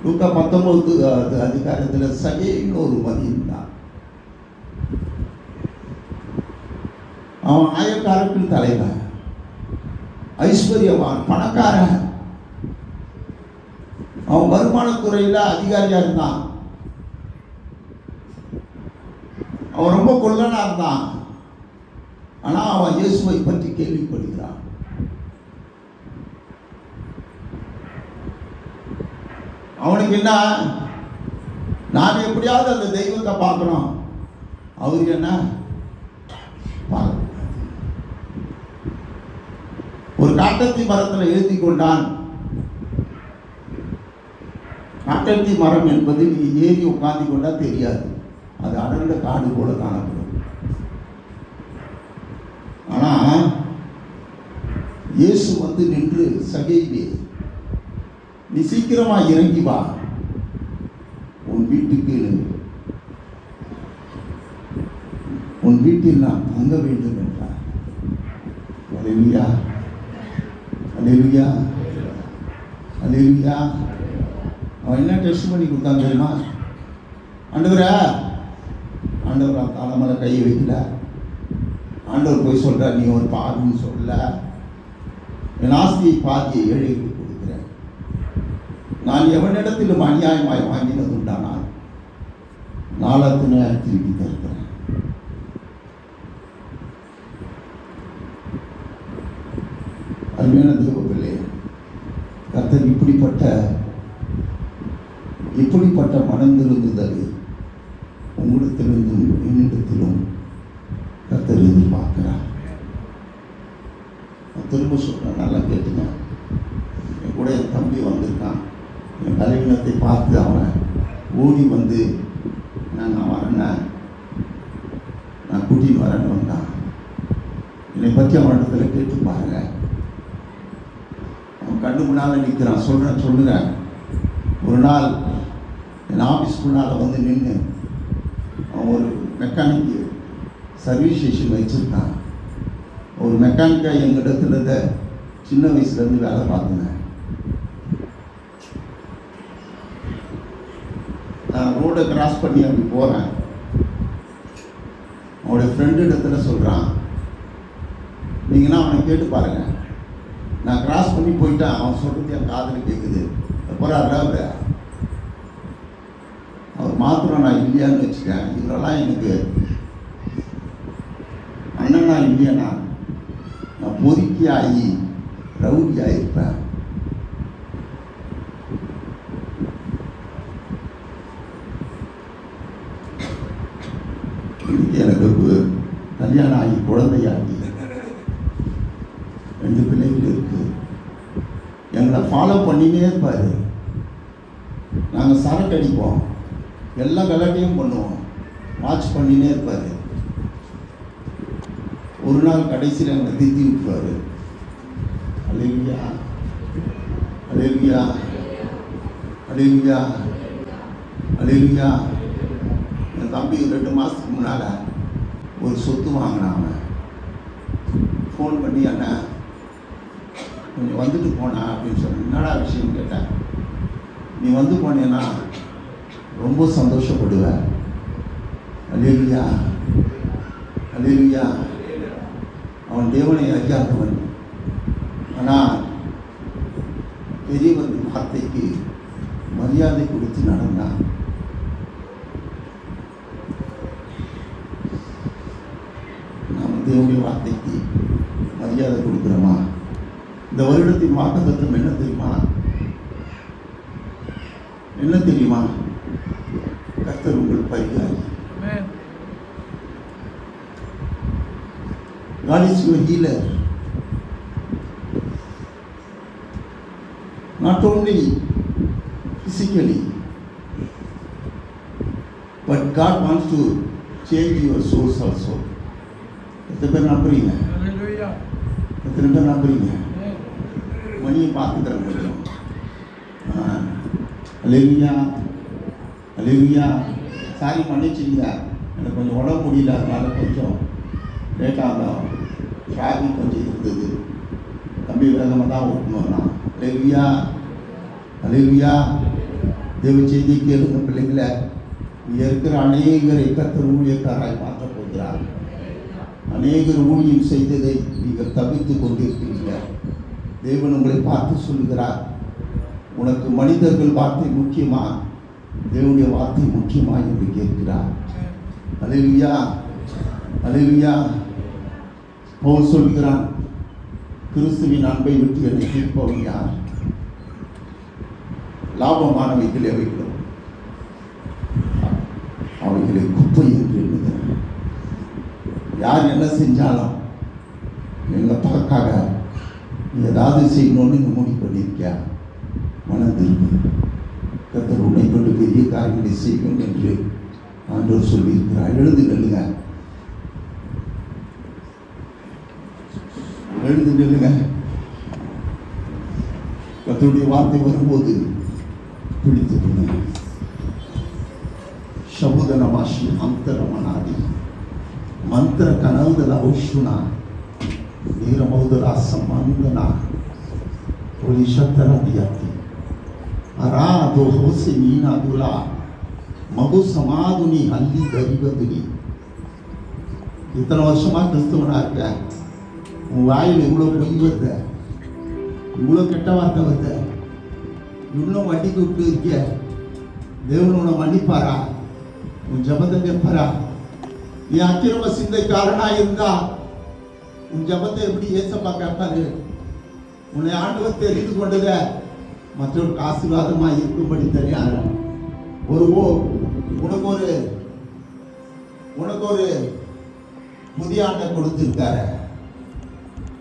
லூக்கா 19 அதிகாரத்தில் சகேயுன்னு ஒரு மதியம் தான். அவன் ஆயக்காரர்கள் தலைவர், ஐஸ்வர்யவான், பணக்காரன். அவன் வருமானத்துறையில் அதிகாரியா இருந்தான். அவன் ரொம்ப கொள்ளனா இருந்தான். ஆனா அவன் இயேசுவை பற்றி கேள்விப்படுகிறான். அவனுக்கு என்ன, நான் எப்படியாவது அந்த தெய்வத்தை பார்க்கணும். அவருக்கு என்ன, ஒரு காட்டத்தி மரத்தில் எழுதி கொண்டான். காட்டத்தி மரம் என்பது நீ ஏறி உட்கார்ந்து கொண்டா தெரியாது, அது அடர்ந்த காடு போல காணப்படும். ஆனா இயேசு வந்து நின்று, சகேயுவே, நீ சீக்கிரமா இறங்கி வா, உன் வீட்டில் நான் தங்க வேண்டும் என்றார். அல்லேலூயா, அல்லேலூயா, அல்லேலூயா. அவன் என்ன டெஸ்ட் பண்ணி கொடுத்தான் தெரியுமா? ஆண்டவரே, ஆண்டவர் தலைமையில கையை வைக்கல. ஆண்டவர் போய் சொல்றார், நீ ஒரு பாவின்னு சொல்ல, என் ஆஸ்தியை பாதியை ஏழைகளுக்கு கொடுக்கிறேன். நான் எவனிடத்திலும் அநியாயமாய் வாங்கினது உண்டானால் நாளத்தின திருப்பி தருகிறேன். அருமையான தேவர்களே, கர்த்தர் இப்படிப்பட்ட மனம் திருந்துதலை உங்களிடத்திலிருந்தும் என்னிடத்திலும் கர்த்தர் எதிர்பார்க்கிறார். திரும்ப சொல்றேன், நல்லா கேட்டுங்க. என் கூட என் தம்பி வந்திருக்கான். என் பலவீனத்தை பார்த்து அவனை ஓடி வந்து, நான் வரேன், நான் கூட்டின்னு வரேன்னு வந்தான். என்னை பற்றி அவனிடத்துல கேட்டு பாருங்க. அவன் கண்ணு முன்னால் நிற்கிறான். சொல்லுங்க. ஒரு நாள் என் ஆஃபீஸ்க்குள்ளால் வந்து நின்று, அவன் ஒரு மெக்கானிக் சர்வீஸ் ஸ்டேஷன் வச்சுருக்கான். ஒரு மெக்கானிக்காக எங்கிட்ட சின்ன வயசுலேருந்து வேலை பார்த்துனேன். நான் ரோடை கிராஸ் பண்ணி அப்படி போகிறேன். அவனுடைய ஃப்ரெண்டு இடத்துல சொல்கிறான், நீங்கன்னா அவனை கேட்டு பாருங்கள், நான் கிராஸ் பண்ணி போயிட்டேன், அவன் சொல்கிறது என் காதில் கேட்குது. போகிறாரு அவர் மாத்திரம் நான் இல்லையான்னு வச்சுக்கேன். இதெல்லாம் எனக்கு அண்ணனா இல்லையானா நான் பொறுக்கி ஆகி ரவுடி ஆகிருப்பேன். எனக்கு கல்யாணம் ஆகி குழந்தையாகி 2 பிள்ளைகள் இருக்கு. எங்களை ஃபாலோ பண்ணினே இருப்பார். நாங்கள் சரக்கு அடிப்போம், எல்லா கலாட்டையும் பண்ணுவோம், வாட்ச் பண்ணினே இருப்பார். ஒரு நாள் கடைசியில் எங்களை திட்டி விட்டுருவார். அல்லேலூயா, அல்லேலூயா, அல்லேலூயா, அல்லேலூயா. என் தம்பி 2 மாதத்துக்கு முன்னால் ஒரு சொத்து வாங்கினான். ஃபோன் பண்ணி, அண்ணன் கொஞ்சம் வந்துட்டு போனா அப்படின்னு சொன்னேன். என்னடா விஷயம் கேட்டேன். நீ வந்து போனேன்னா ரொம்ப சந்தோஷப்படுவேன். அல்லேலூயா, அல்லேலூயா. அவன் தேவனை அறியாதவன், ஆனால் பெரியவன் வார்த்தைக்கு மரியாதை கொடுத்து நடந்தான். நாம் தேவனுடைய வார்த்தைக்கு மரியாதை கொடுக்குறோமா? இந்த வருடத்தின் வாக்குத்தத்தம் என்ன தெரியுமா? என்ன தெரியுமா? கர்த்தர் உங்கள் பரிகாரி. God is your healer. Not only physically, but God wants to change your source also. எத்தனை பேர் நம்புறீங்க? எத்தனை பேர் நம்புறீங்க? மணியை பார்த்துக்கிறேன் கொஞ்சம். அல்லேலூயா, அல்லேலூயா. சாரி, மன்னிச்சிங்க, எனக்கு கொஞ்சம் உடம்பு முடியல, அதனால கொஞ்சம் லேட்டாக இருந்தாலும் டிராஃபிக் கொஞ்சம் இருந்தது. தம்பி வேகமாக தான் ஓட்டணும் நான். அல்லேலூயா, அல்லேலூயா. தேவ செய்தி கேளுங்க பிள்ளைங்களை. இங்கே இருக்கிற அநேகரை கர்த்தர் ஊழியக்காராய் மாற்றப் போகிறார். அநேகர் ஊழியம் செய்ததை நீங்கள் தவிர்த்து கொண்டிருக்கிறீர்கள். தேவன் உங்களை பார்த்து சொல்லுகிறார், உனக்கு மனிதர்கள் வார்த்தை முக்கியமா, தேவனுடைய வார்த்தை முக்கியமா என்று கேட்கிறார். அல்லேலூயா, அல்லேலூயா. பவுல் சொல்கிறான், கிறிஸ்துவின் அன்பை விட்டு என்னை கேட்பவன் யார்? லாபமானவைகள் எவைகளும் அவைகளை குப்பை என்று எண்ணுகிறார். யார் என்ன செஞ்சாலும் எங்கள் அப்பாக்காக ஏதாவது செய்யணும்னு நீ முடிவு பண்ணியிருக்கியா? மனம் திரும்பு. கர்த்தர் உன்னை கொண்டு பெரிய காரியங்களை செய்யும் என்று ஆண்டவர் சொல்லியிருக்கிறார். எழுந்து நில்லுங்க, எழுந்து நில்லுங்க. கர்த்தருடைய வார்த்தை வரும்போது பிடித்துக் கொள்ளுங்க. ಶಬುದನಮಾಶಿ ಅಂತರಮನಾದಿ ಮಂತ್ರ ಕನೌದಲ ಔಷುನ ನೀರಮೌದಲ ಸಂಬಂಧನ ಪೊಲಿಶತ್ತರ ದಿಯತಿ ಅರಾದು ಹೋಸಿ ನೀನಾದುಲ மகு சமாதுனி அள்ளி தரிவதுனி. இத்தனை வருஷமா கிறிஸ்தவனா இருக்க, உன் வாயில் இவ்வளோ பொய் வருத, இவ்வளோ கெட்ட வார்த்தை வருத, இன்னும் வண்டிக்கு விட்டு இருக்க. தேவன் உன்னை மன்னிப்பாரா? உன் ஜபத்தை கேட்பாரா? நீ அக்கிரம சிந்தைக்காரனா இருந்தா உன் ஜபத்தை எப்படி ஏசப்பா கேட்பாரு? உன்னை ஆண்டவர் தெரிந்து கொண்டத மற்றவருக்கு ஆசீர்வாதமா இருக்கும்படி தெரியாது. உனக்கு ஒரு புதிய ஆண்டை கொடுத்திருக்காரு.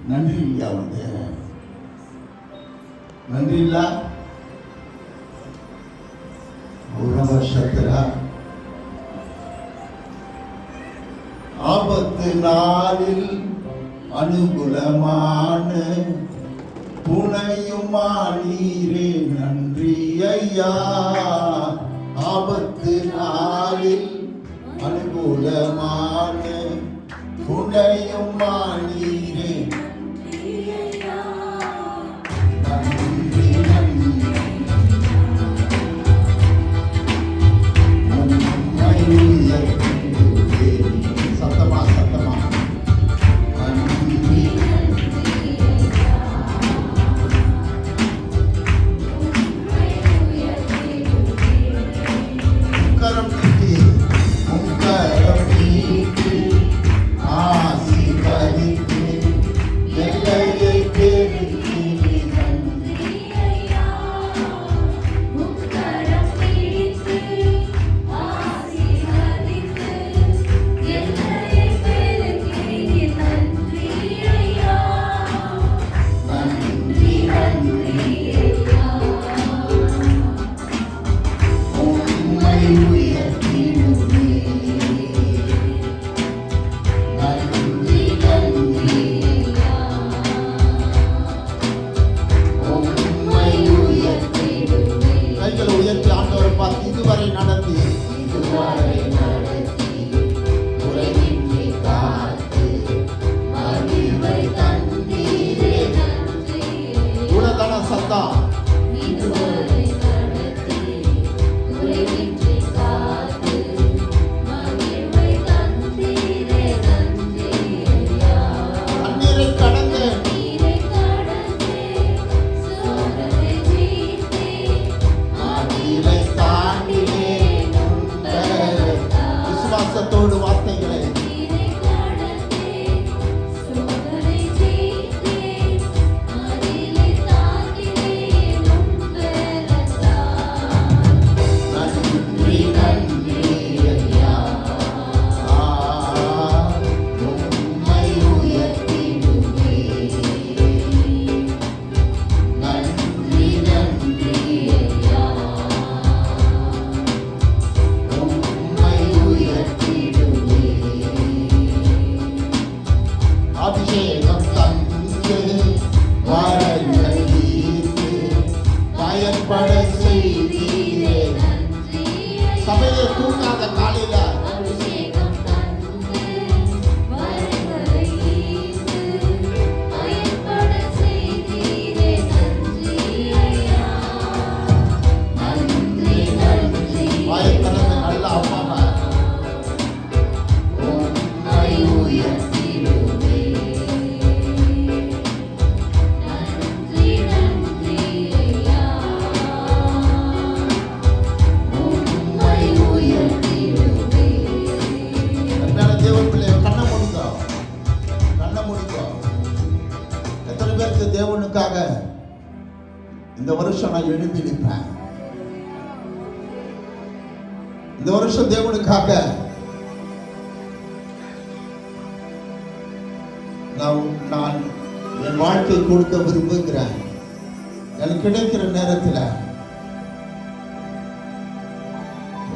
நன்றி இல்லையா? வந்து நன்றி இல்ல? ஒரு வருஷத்துல ஆபத்து நாளில் அனுகூலமான துணையுமா நீரே, நன்றி ஐயா. ஆபத்து நாளில் அனுகூலமான துணையுமா நீரே, நன்றி நன்றி. சத்தமா சத்தமா நன்றி. கரம் நீட்டி, கரம் நீட்டி ஆசீர்வதித்து எல்லையை பெருக்கி இதுவரை நடத்தி உலகன சத்தம் தண்ணீரை கடந்து தாண்டினே பயன்பட செய்தீரே. சபையை தூங்காத காலையில தேவனுக்காக இந்த வருஷம் நான் எழுதி நிற்பேன். இந்த வருஷம் தேவனுக்காக நான் என் வாழ்க்கை கொடுக்க விரும்புகிறேன். எனக்கு கிடைக்கிற நேரத்தில்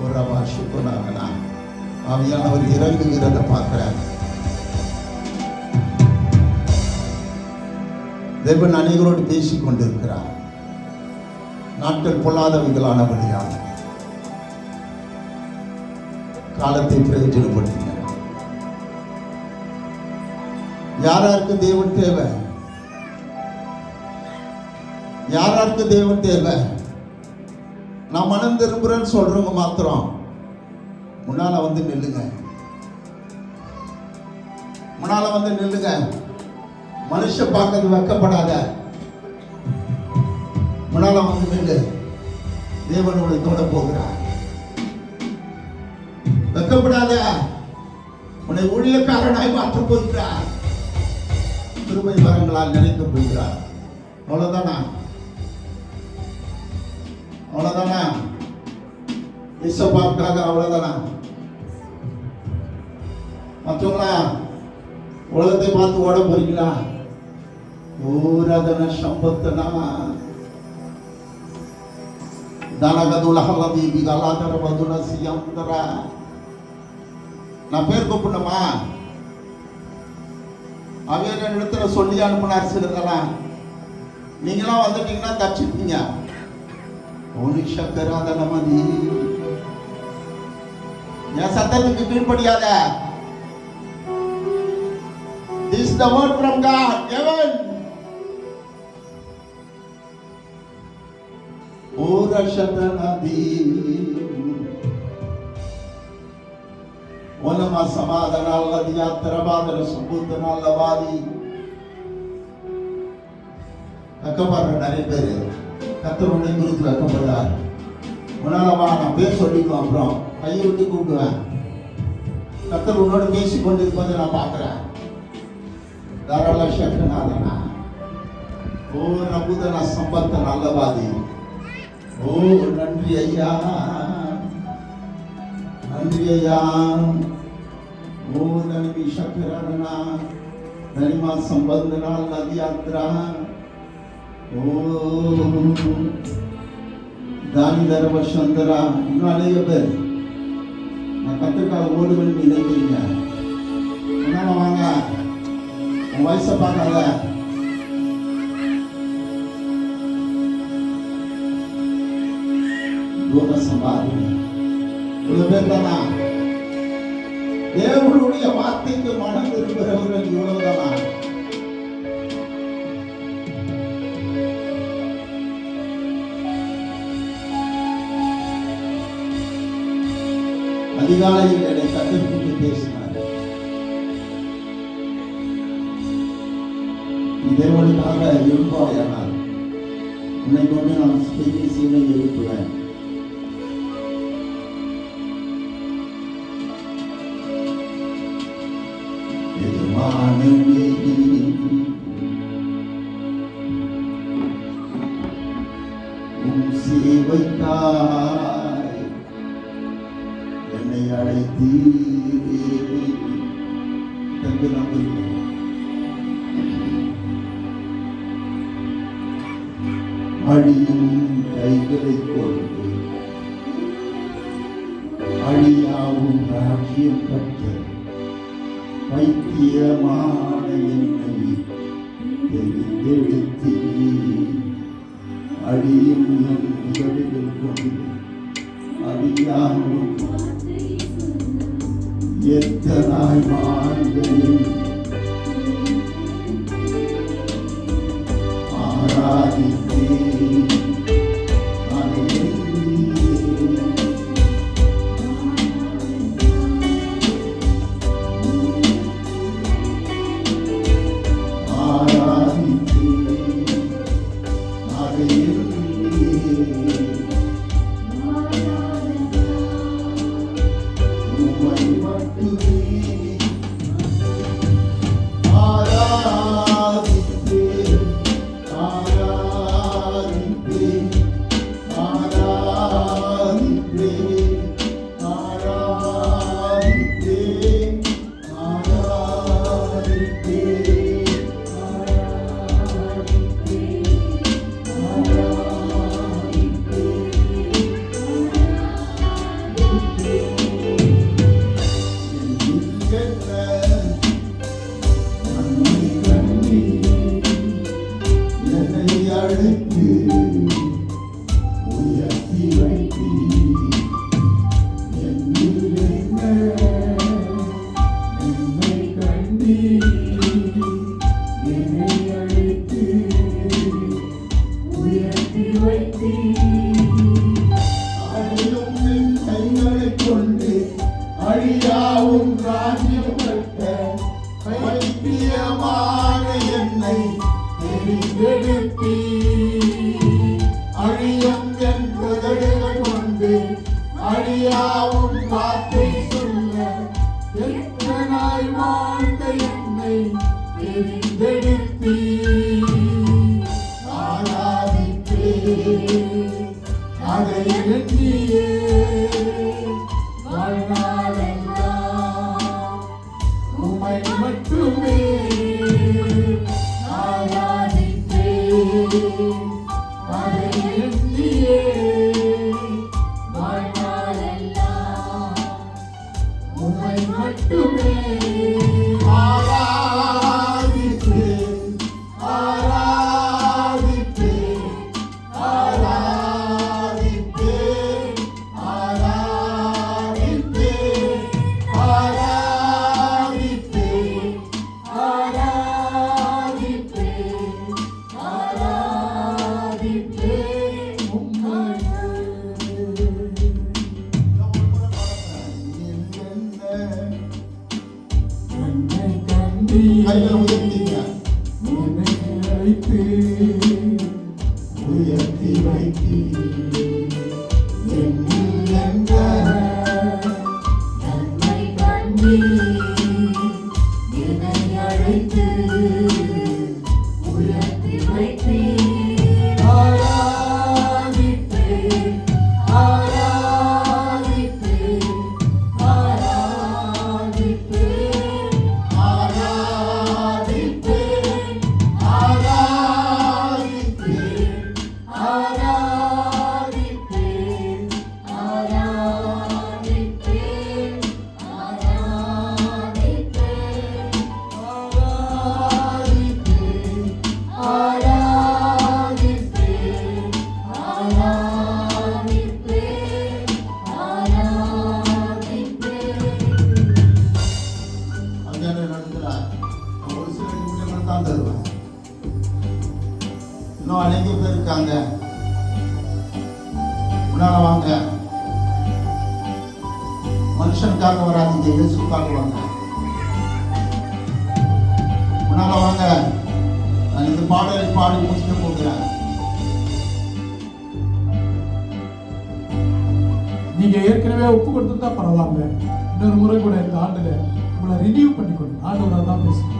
ஒரு வாசிப்புனாங்க ஆவியானவர் இறங்குகிறத பார்க்கிறேன். தேவன் அனைவரோடு பேசிக் கொண்டிருக்கிறார். நாட்கள் பொல்லாதவைகளானபடியால் காலத்தை பிரயோஜனப்படுத்தின. யாராருக்கு தேவன் தேவை? யாராருக்கு தேவன் தேவை? நான் மனம் திரும்புறேன்னு சொல்றவங்க மாத்திரம் முன்னால வந்து நில்லுங்க. முன்னால வந்து நில்லுங்க. மனுஷ பார்க்கறது வெக்கப்படாத. முன்னால வந்து நில்லு. தேவன் உன்னை தொட போகிறார். வெக்கப்படாத. உன்னை ஊழியக்காரனாய் மாற்றப் போகிறார். கிருபை வரங்களால் நினைக்க போகிறார். அவ்வளவுதானா? அவ்வளவுதானா? இயேசுவுக்காக அவ்வளவுதானா? மற்றவங்களா உலகத்தை பார்த்து ஓட போறீங்களா? ஊரதன சம்பத்தனா தனகதுலஹலதி பிகலாதர வதுன சியந்தர. நான் பேர் கூப்பிடணுமா? அவர் இடத்துல சொல்லி அனுப்பினார். சிலதெல்லாம் நீங்களாம் வந்துட்டீங்கன்னா தப்பிச்சுப்பீங்க. ஒளி சக்கராதன மதி என் சத்தத்துக்கு கீழ்படியாத. This is the word from God. Heaven. Ora shatanadi. Onama samadana alladiyatra badara subudana allavadi. அக்கப்படுற நிறைய பேர் கத்தருடைய குருத்துல அக்கப்படுறார். முன்னாலவா நான் பேர் சொல்லிடுவேன். அப்புறம் கையை விட்டு கூப்பிடுவேன். கத்தர் உன்னோட பேசி கொண்டு இருப்பதை நான் பார்க்கிறேன். தாராள சக்கரநாதனா. ஓ நபுதன சம்பத்த நல்லவாதி. ஓ நன்றி ஐயா, நன்றி ஐயா. ஓ நன்றி சக்கரனா நரிமா சம்பந்தனால் நதி யாத்ரா. ஓ தானி தரவ சந்தரா. இன்னும் அநேக பேர் நான் கத்திற்காக ஓடுவேன் நினைக்கிறீங்க. முன்னால வாங்க. உன் வயசை பார்க்காத. இவ்வளவு பேர் தானா? தேவனுடைய வார்த்தைக்கு மனம் திரும்புகிறவர்கள் இவ்வளவுதானா? அதிகாலையில் என்னை கத்திற்கு பேசினார். தேவனுக்காக எழுப்பாயானால் உன்னை கொண்டு நான் சீனை எழுப்புவேன். சேவைக்காய் என்னை அழைத்தீரே. தங்கு நம்புகிறேன். அழியும் கைகளை கொண்டு அழியாவும் ராஜ்யம் கற்ற வைத்தியமான என்னை தெரிந்தெடுத்தீ. அழியும் என் உதடுகள் கொண்டு அழியாமல் எத்தனாய் வாழ்ந்தேன் ஆராதித்தேன் அதை எண்ணியே அழியாவும் ராஜ்யம் கட்ட பைத்தியமான என்னை தெரிந்தெடுத்தீ அழியும் என் உதடுகள் கொண்டு அழியாவும் வார்த்தை சொல்ல எத்தனாய் வாழ்ந்த என்னை தெரிந்தெடுத்தீ ஆராதிப்பே அதை எண்ணியே உம்மை மட்டுமே ஆராதிப்பேன் அதை எண்ணியே வாழ்நாளெல்லாம் உம்மை மட்டுமே ஆராதிப்பேன் ஆராதிப்பேன் ஆராதிப்பேன் ஆராதிப்பேன் ஆராதிப்பேன் ஆராதிப்பேன் ஆராதிப்பேன் உம்மையே என்னை கண்டி கைகளை உயர்த்திங்க என்னை அழைத்து உயர்த்தி வைத்தி என்னில் என்ற என்னை கண்டி என்னை அழைத்து உயர்த்தி வைத்தி ஆராதிப்பேன் ஆராதிப்பேன் ஆராதிப்பேன் ஆராதிப்பேன் ஆராதிப்பேன் ஆராதிப்பேன் ஆராதிப்பேன் இன்னும் அநேக பேர் இருக்காங்க. முன்னால வாங்க. மனுஷனுக்காக வராதீங்க, இயேசுக்காக வாங்க. முன்னால வாங்க. நான் இந்த பாடலை பாடி முடிச்சுட்டு போகிறேன். நீங்க ஏற்கனவே ஒப்பு கொடுத்துருந்தா பரவாயில்ல. இன்னொரு முறை கூட இந்த ஆண்டுல உங்களை ரினியூ பண்ணிக்கணும். ஆண்டவராக தான் பேசுறேன்.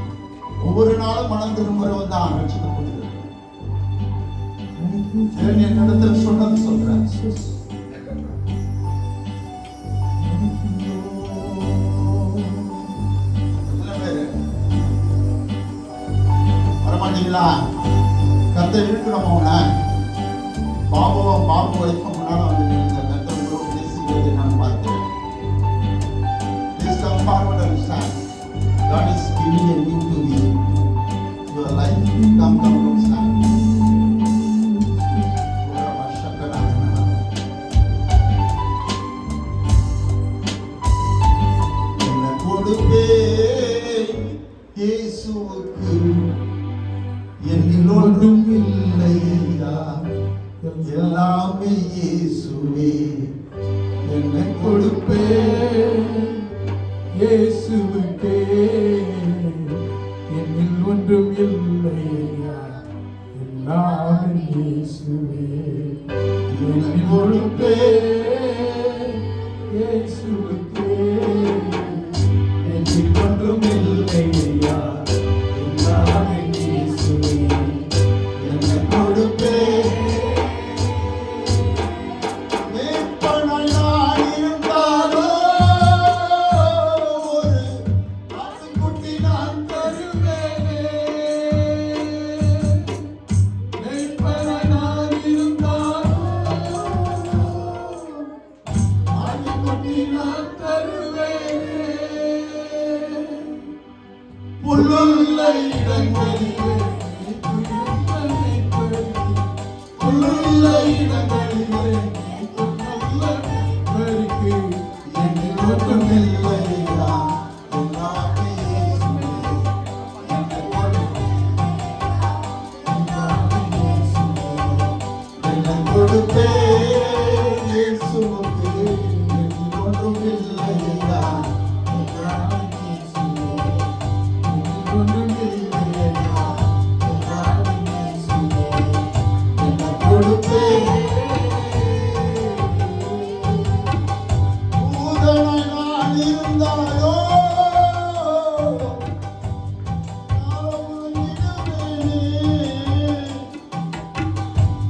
ஒவ்வொரு நாளும் மனம் திரும்புறவன் தான் ரட்சிக்கப்படுகிறது. என்னிடத்தில் சொன்னது சொல்றேன். வரமாட்டீங்களா? கத்தை இழுக்கணும். அவனை பாபு வைக்க முன்னால வந்து கத்தை உங்களோட பேசுகிறதை நான் பார்த்தேன். Please come forward and stand. God is giving a new to me. Your life come and stand. எல்லாமே இயேசுவே என்னை கொடுப்பேன் இயேசுவுக்கே, என்னில் ஒன்றும் இல்லை எல்லாம் இயேசுவே. என்னை கொடுப்பேன் இயேசுவுக்கே, என்னில் ஒன்றும் இல்லை எல்லாம் இயேசுவே. என்னை கொடுப்பேன். மேற்பனாய் நான் இருந்தாலோ ஒரு ஆட்டுக்குட்டி நான் தருவேனே, மேய்ப்பனாய் நான் இருந்தாலும் ஆட்டுக்குட்டி நான் தருவேனே. புல்லுள்ள இடங்களிலே புல்லுள்ள இடங்களிலே நல்ல வரிக்கு என்னில் ஒன்றும் இல்லை எல்லாமே இயேசுவே. என்னை கொடுப்பேன் இயேசுவுக்கு, என்னில் ஒன்றும் இல்லை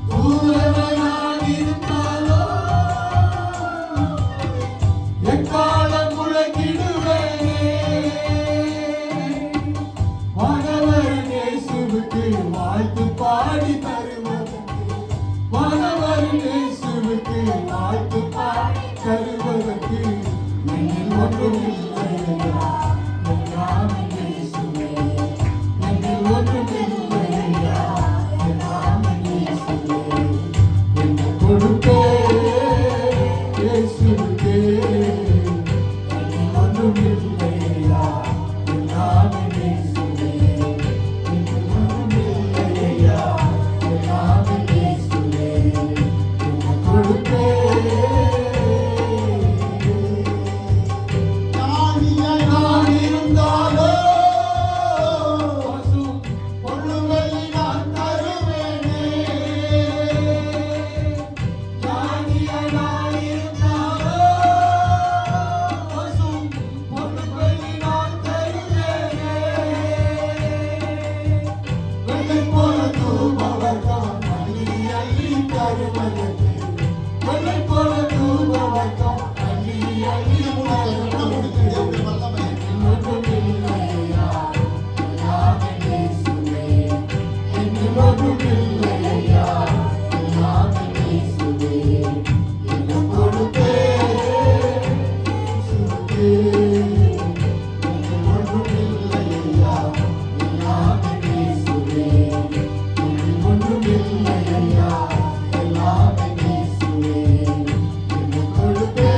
பூதனாய் நான் இருந்தாலோ எக்காலம் முழங்கிடுவேனே, வானவரின் இயேசுவுக்கு வாழ்த்து பாடி தருவதற்கு, வானவரின் இயேசுவுக்கு வாழ்த்து பாடி தருவதற்கு என்னில் ஒன்றும் இல்லை எல்லாம் இயேசுவே. என்னில் ஒன்றும் இல்லை எல்லாம் இயேசுவே. என்னை கொடுப்பேன் இயேசுவுக்கே, என்னில் ஒன்றும் இல்லை எல்லாம் இயேசுவே. என்னில் ஒன்றும் இல்லை எல்லாம் இயேசுவே. என்னை கொடுப்பேன். ஞானியாய் நான் இருந்தாலோ பசும் பொருளை நான் தருவேனே. ஞானியாய் நான் இருந்தாலும் பசும் பொருட்களை நான் தருவேனே. வெள்ளை போல தூபவர்க்கம் அள்ளி அள்ளி தருவதற்கு, வெள்ளை போல தூபவர்க்கம் அள்ளி அள்ளி தருவதற்கு என்னில் ஒன்றும் இல்லையா எல்லாம் இயேசுவே. என்னில் ஒன்றும் இல்லையா எல்லாம் இயேசுவே. என்னை கொடுப்பேன் இயேசுவுக்கே, என்னில் ஒன்றும் இல்லையா எல்லாம் இயேசுவே. என்னில் ஒன்றும் இல்லையா எல்லாம் இயேசுவே. என்னை கொடுப்பேன்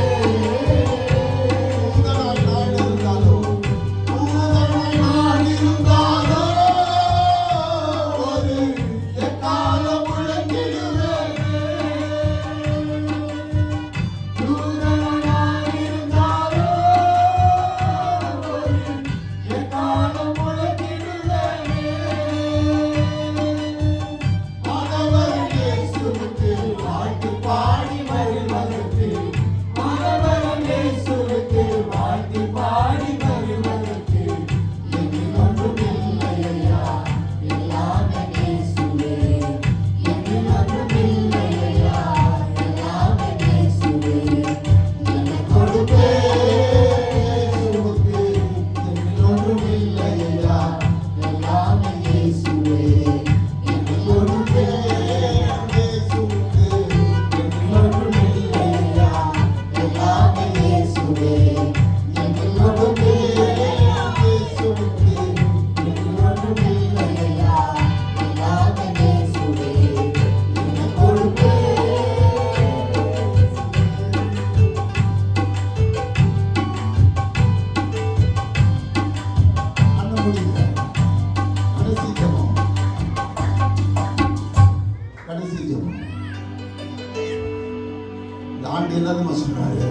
இந்த ஆண்டு என்னதுமா சொன்னாரு,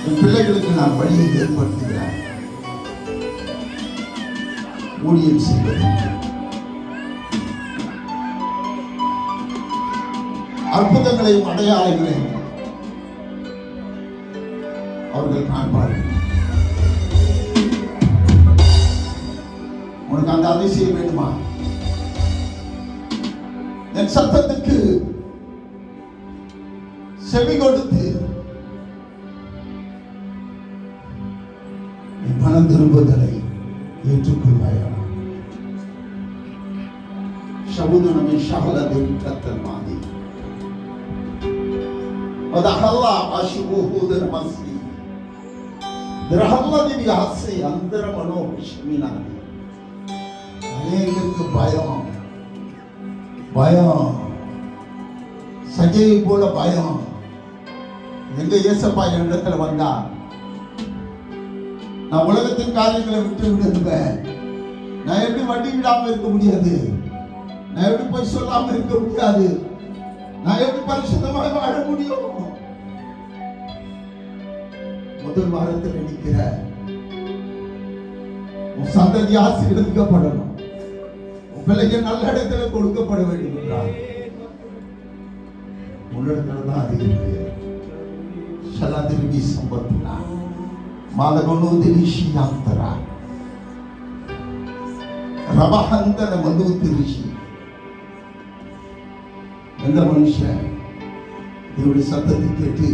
என் பிள்ளைகளுக்கு நான் வழியை ஏற்படுத்துகிறேன், ஊழியம் செய்வது, அற்புதங்களையும் அடையாளங்களையும் அவர்கள் காண்பார்கள். உனக்கு அந்த அதிசயம் வேணுமா? என் சத்தத்துக்கு செவி கொடுத்து என் மனம் திரும்புதலை ஏற்றுக்கொள்வாயா? சபுதனமே ஷகலதை கத்தல் மாதி வதஹல்லா அஷ்புஹுதர் மஸ்லி திரஹல்லதி பிஹஸ்ஸி அந்தர மனோ ஷமினாதி. அநேகருக்கு பயம், சஜை போல பயம். எங்க இயேசப்பா என் இடத்துல வந்தா நான் உலகத்தின் காரியங்களை விட்டு விடுவேன், நான் எப்படி வட்டி விடாம இருக்க முடியாது, நான் எப்படி போய் சொல்லாம இருக்க முடியாது, நான் எப்படி பரிசுத்தமாக வாழ முடியும்? முதல் வாரத்தில் நிற்கிற உன் சந்ததி ஆசீர்வதிக்கப்படணும், உன் பிள்ளைக்கு நல்ல இடத்துல கொடுக்கப்பட வேண்டும் என்றால் உன்னிடத்துல தான் அது இருக்கு. சலாதிருவி சம்பத்னா மாதகொண்டு திரிஷி யாத்திரா ரபஹந்தன மது திரிஷி. எந்த மனுஷன் இவருடைய சத்தத்தை கேட்டு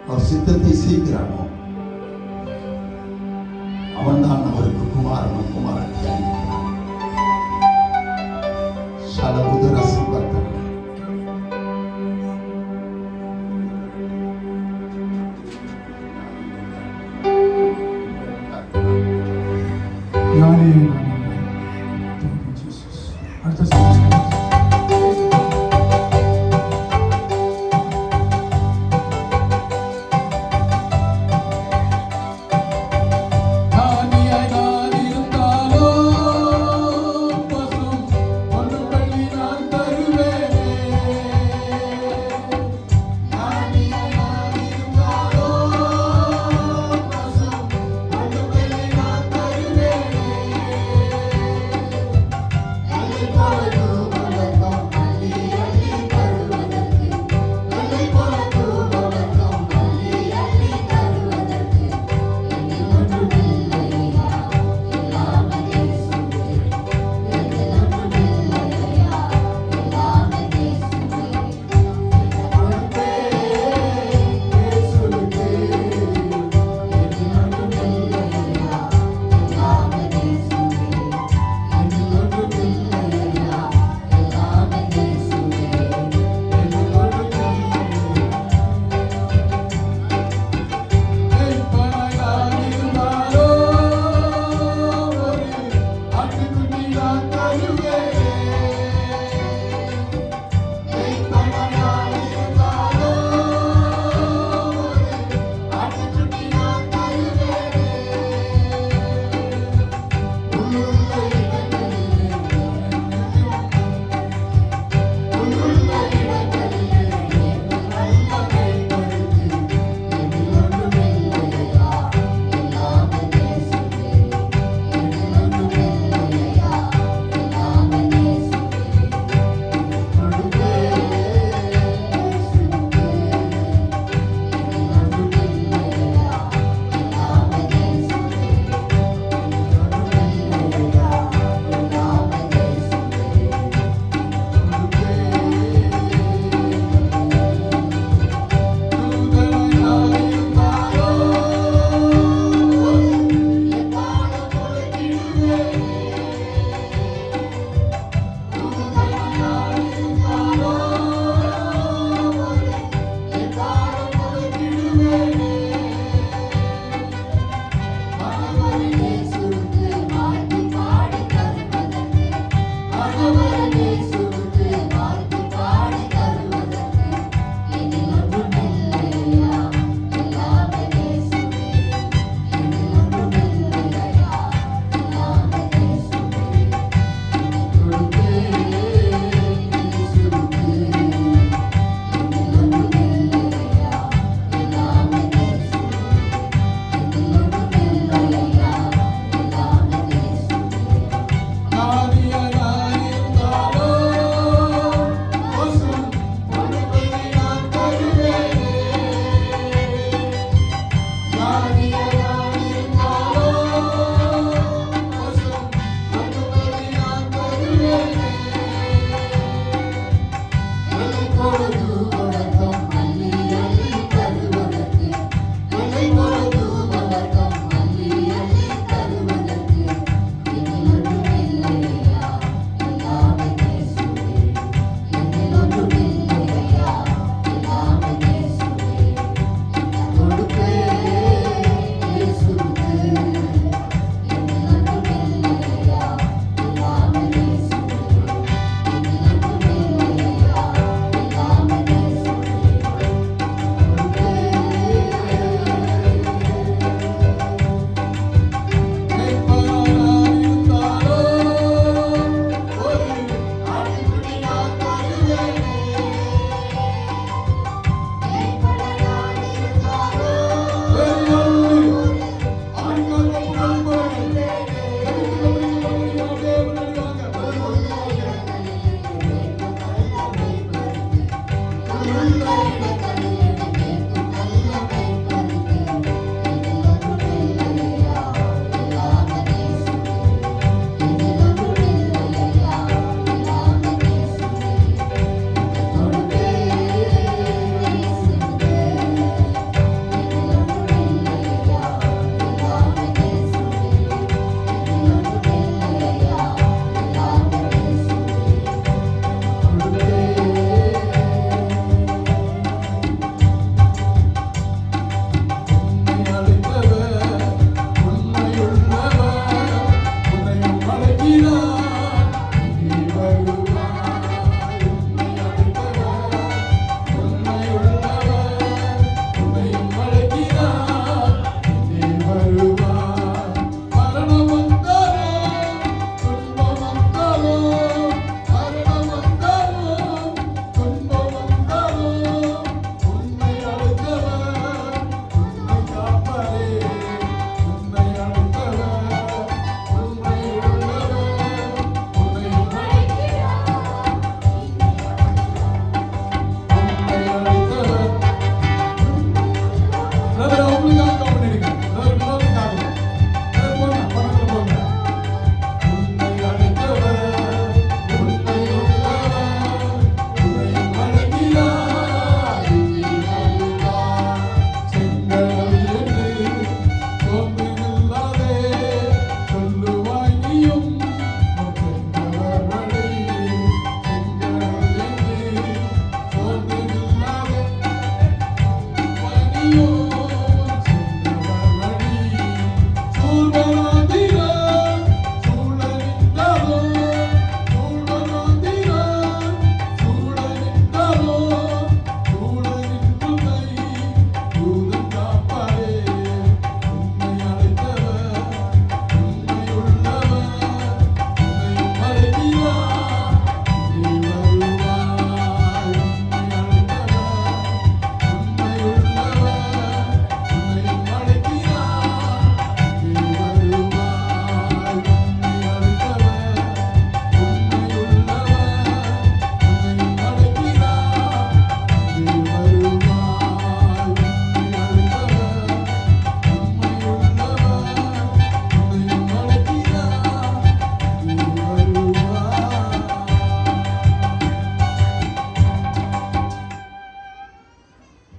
அவர் சித்தத்தை செய்கிறானோ அவன் தான் அவருக்கு குமாரன் குமாரன். சலபுதர சம்பத்தன பசும் பொன்னு பள்ளி நான்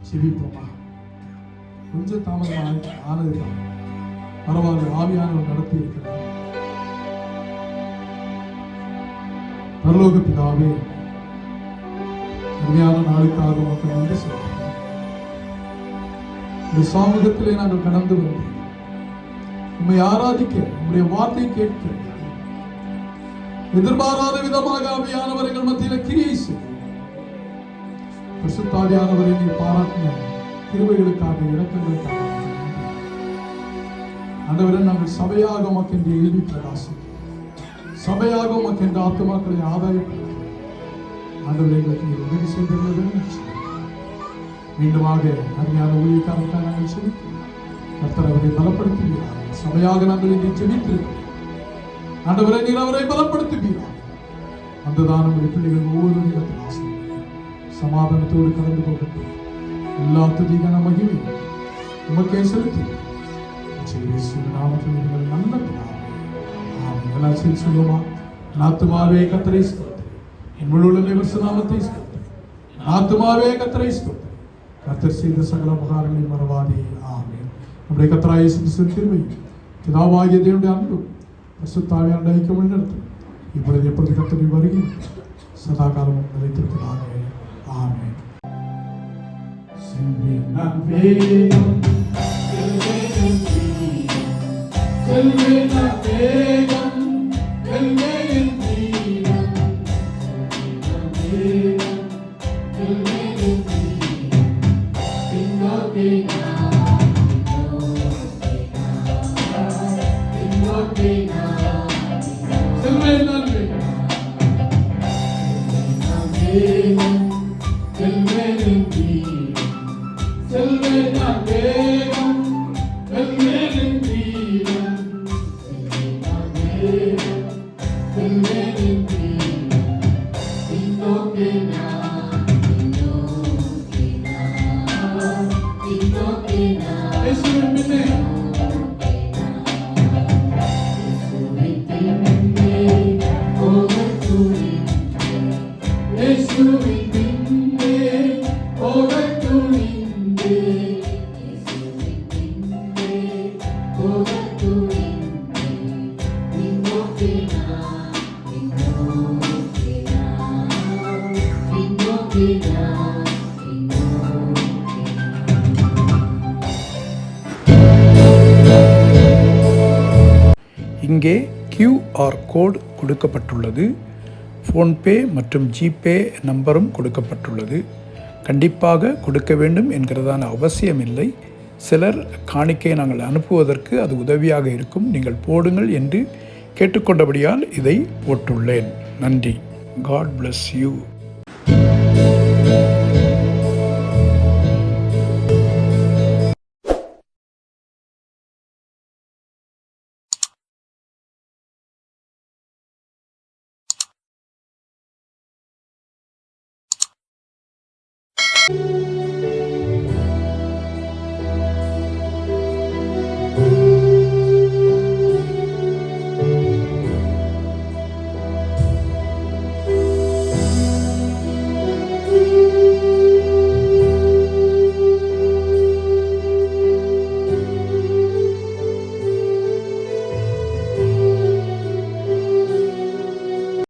செவிப்போமா. கொஞ்சம் தாமதமாக ஆனதுதான், பரவாயில்ல, ஆவியானவர் நடத்தி இருக்கிறார். பரலோக பிதாவே, அருமையான நாளுக்காக மக்கள் நன்றி சொல்கிறோம். இந்த சமூகத்திலே நாங்கள் கடந்து வந்தோம், உம்மை ஆராதிக்க, உம்முடைய வார்த்தை கேட்க, எதிர்பாராத விதமாக ஆவியானவர்கள் மத்தியில் கிரியை செய்யும். பரிசுத்தாவியானவரை நீ பாராட்டின கிருபைகளுக்காக, இரக்கங்களுக்காக ஆண்டவரே, நாங்கள் சபையாக உமக்கென்று எழுதி பிரகாசிக்கிறோம். சபையாக உமக்கென்று ஆத்துமாக்களை ஆதாயப்படுத்த ஆண்டவரே எங்களுக்கு நீர் உதவி செய்துள்ளது. மீண்டுமாக அருமையான ஊழியக்காரருக்காக நாங்கள் செபிக்கிறோம். கர்த்தர் அவரை பலப்படுத்துகிறார். சபையாக நாங்கள் இங்கே ஜெபித்திருக்கிறோம். ஆண்டவரே, நீர் அவரை பலப்படுத்துகிறார். அந்ததான் நம்முடைய பிள்ளைகள் ஒவ்வொரு இடத்தில் ஆசை சமாதானத்தோடு கடந்து போகட்டும். எல்லா துதிகான மகிமை உமக்கே செலுத்தி நாமத்தில் நல்ல பிதாவே, ஆமென். எல்லாம் சேர்ந்து சொல்லுமா? ஆத்துமாவே கர்த்தரை ஸ்தோத்திரி, என் முழு உள்ளமே இயேசு நாமத்தை ஸ்தோத்திரி. ஆத்துமாவே கர்த்தரை ஸ்தோத்திரி, கர்த்தர் செய்த சகல உபகாரங்களை மறவாதே. ஆமென். நம்முடைய கர்த்தராகிய இயேசு கிறிஸ்துவின் கிருபை, பிதாவாகிய தேவனுடைய அன்பு, பரிசுத்தாவியானவருடைய ஐக்கியம் நடத்தும் இப்பொழுது எப்பொழுது கர்த்தருடைய வருகை சதா காலமும் நிலைத்திருப்பதாக. ஆமென். செல்வேன் நான் வேகம், செல்வேன் நான் வேகம், வெல்வேன் என் ஜீவன். செல்வேன் நான் வேகம், வெல்வேன் என் ஜீவன். பின்னோக்கி நான், பின்னோக்கி நான், செல்வேன் நான் வேகம், செல்வேன் என் ஜீவன். செல்வேன் நான் வேகம், வெல்வேன் என் ஜீவன். செல்வேன் நான் வேகம், வெல்வேன் என் ஜீவன். பின்னோக்கி நான், பின்னோக்கி நான், பின்னோக்கி நான். இயேசுவின் பின்னே, இயேசுவின் பின்னே போகத் துணிந்தேன். இயேசுவின் பின்னே போகத் துணிந்தேன். இயேசுவின் பின்னே போகத் துணிந்தேன். பின்னோக்கி நான், பின்னோக்கி நான், பின்னோக்கி நான், பின்னோக்கி நான். இங்கே QR கோட் கொடுக்கப்பட்டுள்ளது. ஃபோன்பே மற்றும் ஜிபே நம்பரும் கொடுக்கப்பட்டுள்ளது. கண்டிப்பாக கொடுக்க வேண்டும் என்கிறதான அவசியமில்லை. சிலர் காணிக்கை நாங்கள் அனுப்புவதற்கு அது உதவியாக இருக்கும், நீங்கள் போடுங்கள் என்று கேட்டுக்கொண்டபடியால் இதை போட்டுள்ளேன். நன்றி. God bless you.